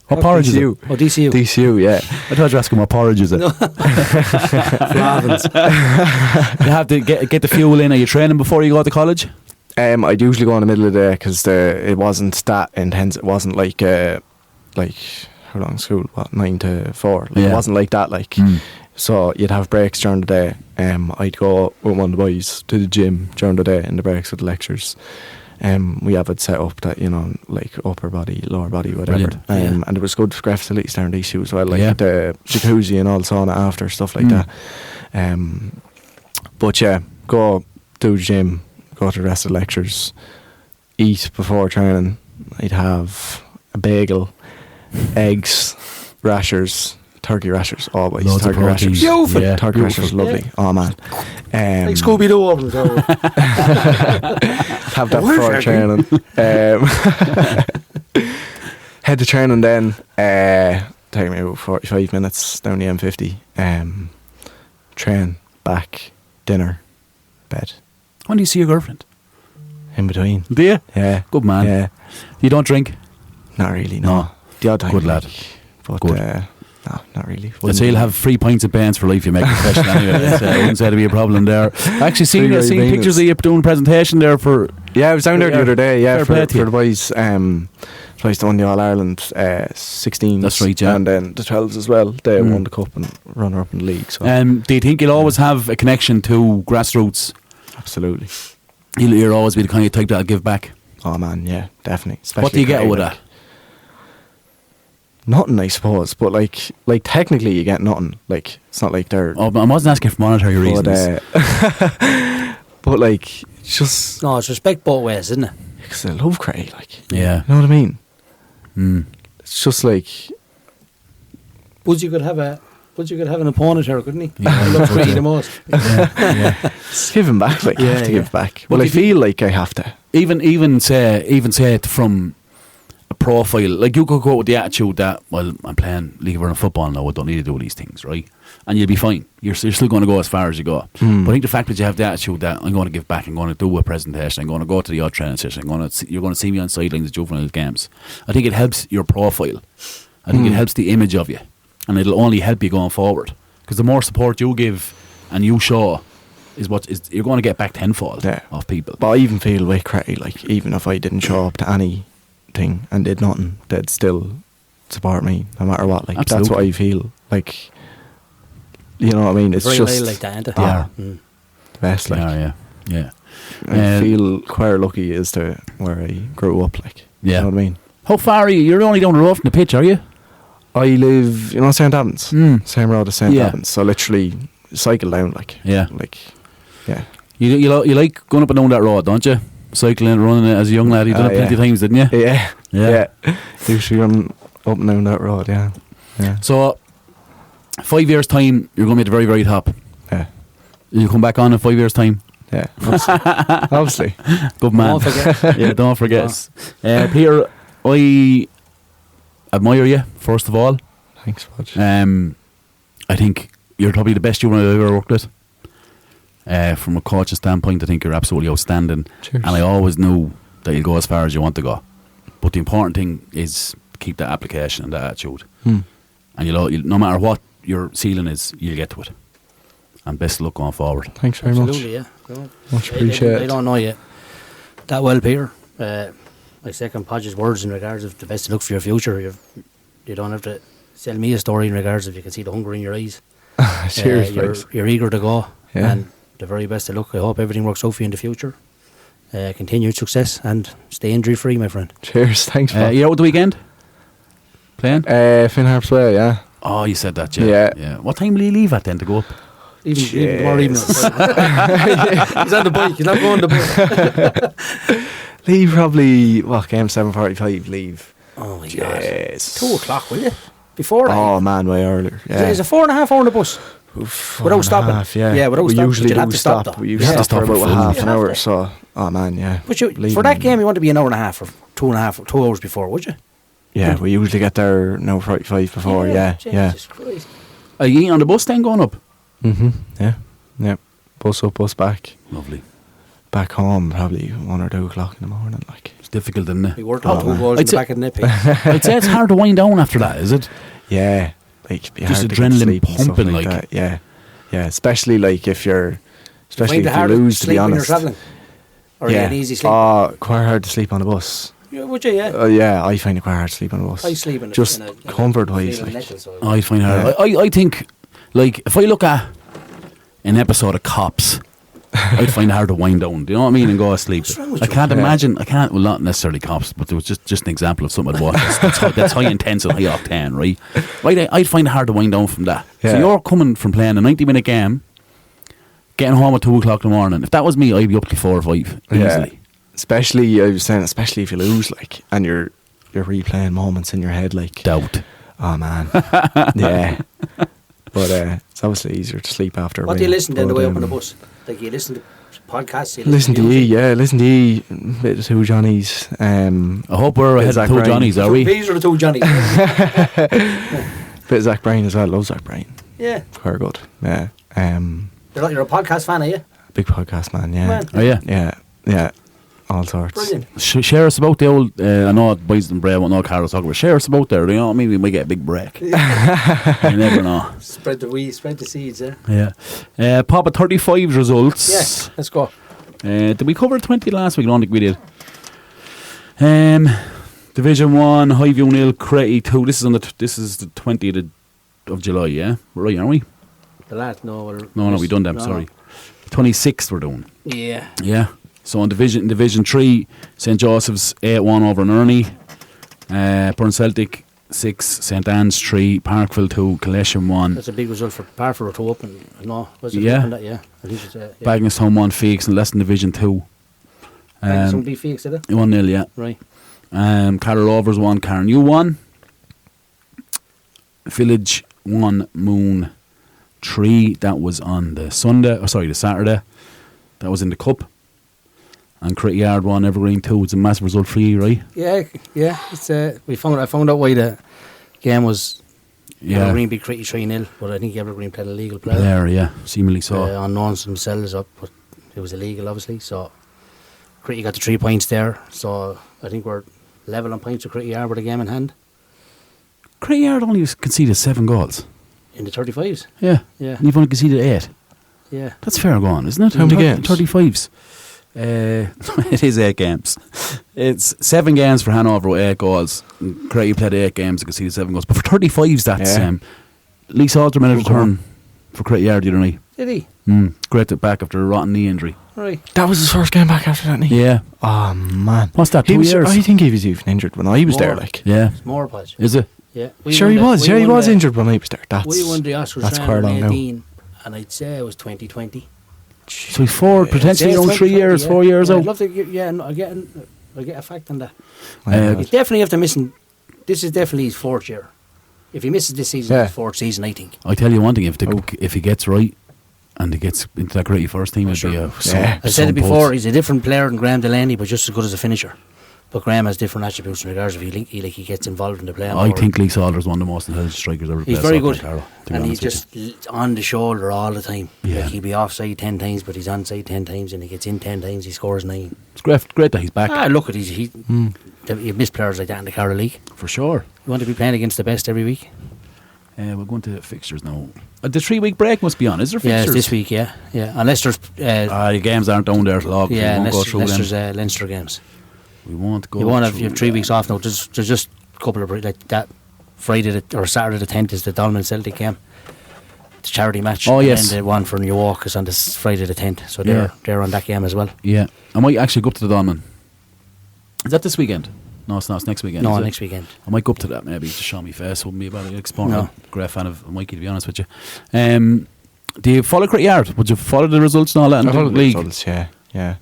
What porridge is it? Oh, DCU. DCU, yeah. I thought you were asking what porridge is it. Flavins. You have to get the fuel in. Are you training before you go to college? I'd usually go in the middle of the day because it wasn't that intense. It wasn't like how long school? What, 9 to 4? Like, Yeah. It wasn't like that. Like, so you'd have breaks during the day. I'd go with one of the boys to the gym during the day in the breaks with the lectures. We have it set up that, you know, like upper body, lower body, whatever. Brilliant. And it was good great facilities there in DCU as well, like Yeah. the jacuzzi and all sauna after, stuff like that. But yeah, go do the gym, go to the rest of the lectures, eat before training. I'd have a bagel, eggs, rashers, turkey rashers, always. Loads of turkey rashers. protein. Beautiful. Yeah. Turkey rashers, lovely. Oh man. Like Scooby-Doo over the Have that before training. Head to training then. Take me about 45 minutes down the M50. Train, back, dinner, bed. When do you see your girlfriend? In between. Do you? Yeah. Good man. Yeah. You don't drink? Not really, no. No. The odd time. Good lad. But Good. no, not really. I'd say you'll have 3 pints of bands for life you make a professional anyway. So I wouldn't say there'd be a problem there. Actually, seen Three pictures of you doing a presentation there for... Yeah, I was down there the other day, Fair play to you. for the boys. Twice won the All-Ireland 16s. That's right, yeah. And then the 12s as well. They won the cup and runner-up in the league. So Do you think you'll always have a connection to grassroots? absolutely. You'll always be the kind of type that'll give back? Oh man, yeah, definitely. What do you get Especially with like, that? Nothing, I suppose. But like technically, you get nothing. Like it's not like they're. Oh, I wasn't asking for monetary reasons. But like, it's just No, it's respect both ways, isn't it? because I love Cray. Like, Yeah. you know what I mean? Mm. It's just like, Buzz, you could have an opponent here, couldn't he? Yeah, I love would Cray you? the most. Yeah. just give him back. Like, you Yeah, have to yeah. give back. Well, Well, I if you- feel like I have to. Even say it from a profile, like you could go with the attitude that, well, I'm playing League of Ireland football now, I don't need to do all these things, right? And you'll be fine. You're still going to go as far as you go. But I think the fact that you have the attitude that I'm going to give back, I'm going to do a presentation, I'm going to go to the odd training session, you're going to see me on sidelines at juvenile games. I think it helps your profile. I think it helps the image of you, and it'll only help you going forward. Because the more support you give and you show, is you're going to get back tenfold off people. But I even feel with Cray, like, even if I didn't show up to anything and did nothing, they'd still support me no matter what. Like, that's what I feel. Like, you know what I mean? It's Very just loyal like that, ain't it? They are. Mm. the best. Like, Yeah. I feel quite lucky as to where I grew up. Like, Yeah. you know what I mean? How far are you? You're only down the road from the pitch, are you? I live, you know, St. Albans, same road as St. Yeah. Albans. So literally cycle down, like, Yeah. yeah. You like going up and down that road, don't you? Cycling and running it as a young lad. You done it plenty of times, didn't you? Yeah. Yeah. Usually run up and down that road, yeah. So, 5 years' time, you're going to be at the very, very top. Yeah. Will you come back on in 5 years' time? Yeah, obviously. Good man. Don't forget. Yeah, don't forget. Peter, I admire you, first of all. Thanks, Fudge. I think you're probably the best human I've ever worked with. From a coaching standpoint, I think you're absolutely outstanding. Cheers. And I always knew that you'll go as far as you want to go. But the important thing is keep that application and that attitude. And you'll no matter what your ceiling is, you'll get to it. And best of luck going forward. Thanks very much. Absolutely, yeah. Much appreciated. I don't know you that well, Peter. I second Podge's words in regards of the best of luck for your future. You don't have to tell me a story in regards of you can see the hunger in your eyes. Cheers, thanks. You're eager to go. Yeah. And the very best of luck. I hope everything works out for you in the future. Continued success and stay injury free, my friend. Cheers, thanks, Fudge. You out the weekend? Playing? Finn Harps Way, yeah. Oh, you said that, yeah. What time will you leave at then to go up? Even tomorrow evening. He's on the bike. He's not going on the bike. Leave probably, game 7:45, leave. Oh my Yes. God. 2 o'clock, will you? Before Oh man, way earlier. Yeah. Is it 4.5 hour on the bus? Without stopping? Yeah, without we stopping. usually You'd have do to stop, stop. though. We You usually have to stop for stop about for half food. an You have hour. to. So, oh man, yeah. But for Leaving- that game, you want to be an hour and a half or 2 hours before, would you? Yeah, we usually get there an hour 45 before. Yeah. Jesus Christ. Are you eating on the bus then going up? Yeah. Bus up, bus back. Lovely. Back home probably 1 or 2 o'clock in the morning. Like. It's difficult, isn't it? We worked out 2 goals in I'd the say- back of the net. I'd say it's hard to wind down after that, is it? Yeah, like be Just hard to get adrenaline sleep and stuff pumping, like like. that. Yeah, especially like if you're, especially Find it if you hard to lose. To sleep be when you're honest, travelling? Or yeah. you get an easy sleep? Quite hard to sleep on the bus. Yeah, would you, yeah? Yeah, I find it quite hard to sleep on the bus. I sleep in Just in a comfort wise, feeling like. nettle, so I find it hard. I think, like, if I look at an episode of Cops, I'd find it hard to wind down. Do you know what I mean? And go to sleep. What's wrong with I you? can't Yeah. imagine. Well, not necessarily Cops, but there was just an example of something I'd watched. That's high intense and high octane, right? I'd find it hard to wind down from that. So Yeah. you're coming from playing a 90-minute game, getting home at 2 o'clock in the morning. If that was me, I'd be up till 4 or 5 easily. Yeah. Especially, I was saying, especially if you lose, like, and you're replaying moments in your head, like, Doubt. oh man, yeah. But it's obviously easier to sleep after. What do you listen to on the way up on the bus? Like, you listen to podcasts? You Listen to music? listen to E, bit of Two Johnnies. I hope we're ahead of Zach 2 Bryan. Johnnies, are we? These are the 2 Johnnies. Bit of Zach Bryan as well. Love Zach Bryan. Yeah. Quite good. Yeah. You're a podcast fan, are you? Big podcast man. Yeah. Man. Oh, yeah. Yeah. All sorts. Brilliant. Share us about the old. I know boys and Bray won't know Carlos talking about. Share us about there. You know, maybe we might get a big break. You never know. Spread the seeds, eh? Yeah. Pop at 35's results. Yes, let's go. Did we cover 20 last week? I don't think we did. Division 1, Highview 0, Cretty 2. This is the 20th of July. Yeah, we're right, aren't we? The last, no, We done them. No. Sorry, the 26th we're doing. Yeah. Yeah. So in Division 3, St Joseph's 8-1 over in Ernie. Burn Celtic 6, St Anne's 3, Parkville 2, Collection 1. That's a big result for Parford to open. No, was it Yeah. open that? Yeah. I think it's, yeah. Bagnallstown 1, Feeks, and Leston Division 2. Some big Felix, did it? 1-0, yeah. Right. Carroll Rovers 1, Carnew 1. Village 1, Moon 3. That was on the Saturday. That was in the Cup. And Critty Yard 1, Evergreen 2. It's a massive result for you, right? Yeah. It's I found out why the game was Evergreen beat Critty 3-0, but I think Evergreen played a legal player. There, yeah, seemingly so. Unknowns themselves up, but it was illegal, obviously. So Critty got the 3 points there. So I think we're level on points with Critty Yard with the game in hand. Critty Yard only conceded 7 goals. In the 35s. Yeah. Yeah. And you've only conceded 8. Yeah. That's fair going, isn't it? How many games? 35s. It is 8 games. It's 7 games for Hanover with 8 goals. Craig played 8 games and conceded 7 goals. But for 35s, that's Lee Salter made a return for Craig Yard the other night. Did he? Great to back after a rotten knee injury. Right. That was his first game back after that knee. Yeah. Oh man. What's that? 2 years? I think he was even injured when I was there. Like. Yeah. It's more Podge. Is it? Yeah. Sure he was. Yeah, he was injured when I was there. We won the Oscars that's round quite in long 18, and I'd say it was 2020. So he's potentially around 3 years, 4 years I'd out. love to I'll get a fact on that. Yeah. He's definitely after missing. This is definitely his 4th year. If he misses this season, it's his 4th season, I think. I tell you one thing: if he gets right and he gets into that gritty first team, it'd be I said it before, he's a different player than Graham Delaney, but just as good as a finisher. But Graham has different attributes in regards if he gets involved in the play. I think Lee Salder's one of the most intelligent strikers ever. He's very good, and he's just on the shoulder all the time. Yeah. Like he'll be offside 10 times, but he's onside 10 times, and he gets in 10 times, he scores 9. It's great that he's back. Look at you miss players like that in the Carroll League. For sure. You want to be playing against the best every week. We're going to fixtures now. The 3-week break must be on. Is there fixtures? Yeah, it's this week. Yeah. Unless there's the games aren't down there till August. yeah, we won't go through unless them. there's Leinster games. We won't go. You won't have 3 weeks off now. There's just a couple of like that. Friday or Saturday the 10th is the Dolman Celtic game. It's a charity match. Oh, yes. And the one for New York is on this Friday the 10th. So they're on that game as well. Yeah, I might actually go up to the Dolman. Is that this weekend? No, it's not. It's next weekend. No, next weekend. I might go up to that maybe to show me face. Wouldn't be about it. I'm a great fan of Mikey, to be honest with you. Do you follow Cricket Yard? Would you follow the results and all that in the league? Results, yeah.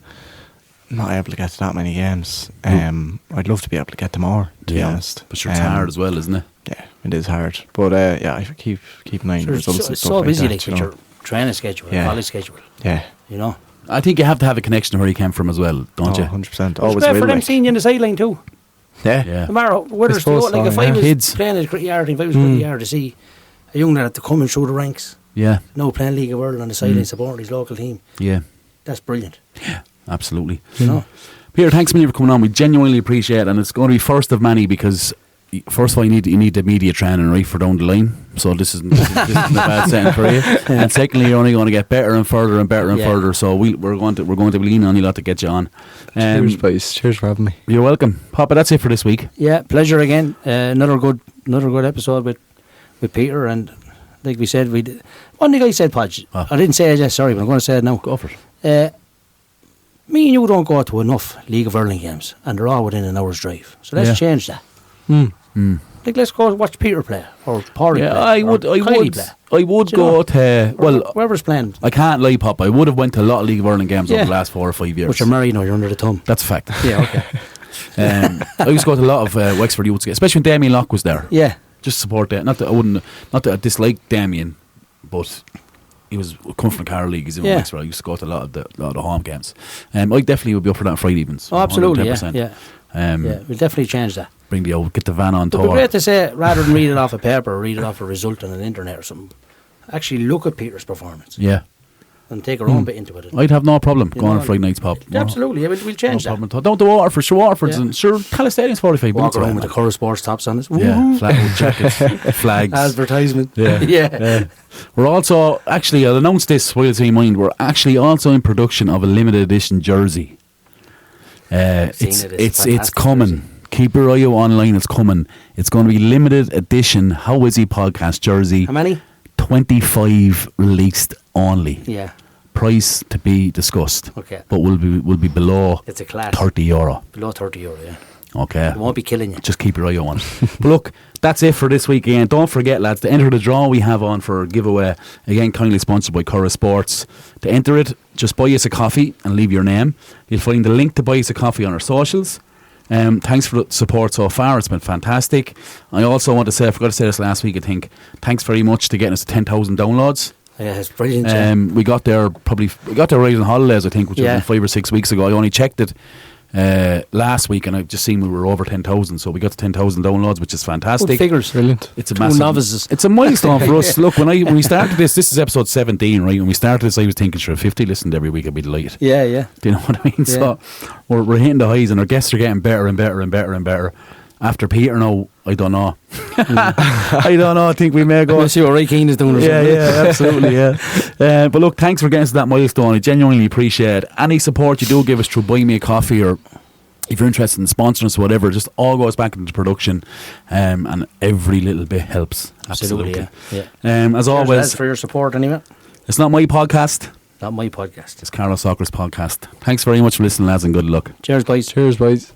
Not able to get to that many games. I'd love to be able to get to more, to be honest. But sure, it's hard as well, isn't it? Yeah, it is hard. But I keep an eye on the results. It's so busy with your training schedule, college schedule. Yeah. You know. I think you have to have a connection to where you came from as well, don't you? 100%. Always great for them seeing you in the sideline too. Yeah. Tomorrow, whether it's like if I was kids playing at Cricket Yard, if I was Cricket Yard to see a young lad to come and through the ranks. Yeah. No, playing League of Ireland on the sideline supporting his local team. Yeah. That's brilliant. Yeah, absolutely. You know. Peter, thanks a million for coming on. We genuinely appreciate it, and it's going to be first of many because first of all, you need the media training right for down the line. So this isn't a bad setting for you. And secondly, you're only going to get better and further and better and further. So we're going to be leaning on you lot to get you on. Cheers, boys. Cheers for having me. You're welcome, Papa. That's it for this week. Yeah, pleasure again. Another good episode with Peter, and like we said, one thing I said, Podge. I didn't say it yet. Sorry, but I'm going to say it now. Go for it. Me and you don't go to enough League of Ireland games, and they're all within an hour's drive. So let's change that. Like, let's go watch Peter play or Porry play. I would go to whoever's playing. I can't lie, Pop. I would have went to a lot of League of Ireland games over the last 4 or 5 years. But you're married now, you're under the thumb. That's a fact. Yeah, okay. I used to go to a lot of Wexford youths, especially when Damien Locke was there. Yeah, just support that. Not that I dislike Damien, but he was come from the Carroll League. He's in Wexford. I used to go to a lot of the home games. I definitely would be up for that on Friday evenings. Oh, absolutely. 110%. Yeah, we'll definitely change that. Get the van on tour. It'd be great to say, rather than read it off a paper or read it off a result on the internet or something, actually look at Peter's performance. Yeah. And take our own bit into it. I'd have no problem going on Friday nights, Pop. Absolutely, yeah, we'll change that. Problem. Don't do Waterford. Sure, Waterford's and sure, Calla Stadium's 45 minutes. Walk around with the Curra Sports tops on us. Yeah, flat jackets, flags. Advertisement. Yeah. We're also, actually, I'll announce this while it's in mind, we're actually also in production of a limited edition jersey. It's coming. Jersey. Keep your eye out online, it's coming. It's going to be limited edition How Is He Podcast jersey. How many? 25 released only. Yeah. Price to be discussed. Okay. But will be below it's a class. €30. Below €30, yeah. Okay. It won't be killing you. Just keep your eye on it. But look, that's it for this week again. Don't forget, lads, to enter the draw we have on for a giveaway. Again, kindly sponsored by Curra Sports. To enter it, just buy us a coffee and leave your name. You'll find the link to buy us a coffee on our socials. Thanks for the support so far. It's been fantastic. I also want to say, I forgot to say this last week, I think, thanks very much to getting us to 10,000 downloads. Yeah, it's brilliant. We got there right on holidays, I think, which was 5 or 6 weeks ago. I only checked it last week, and I've just seen we were over 10,000, so we got to 10,000 downloads, which is fantastic. Good figures. Brilliant. It's a massive novices. It's a milestone for us. Look, when we started this is episode 17, right? When we started this, I was thinking, sure, if 50 listened every week, I'd be delighted. Yeah. Do you know what I mean? Yeah. So we're hitting the highs, and our guests are getting better and better and better and better. After Peter now, I don't know. I don't know. I think we may go. We'll see what Ray Keane is doing or something. Yeah, absolutely, yeah. But look, thanks for getting us to that milestone. I genuinely appreciate it. Any support you do give us through Buy Me a Coffee, or if you're interested in sponsoring us or whatever, just all goes back into production, and every little bit helps. Absolutely. Yeah. As always, thanks for your support anyway. It's not my podcast. Not my podcast. It's Carlo Soccer's podcast. Thanks very much for listening, lads, and good luck. Cheers, boys. Cheers, boys.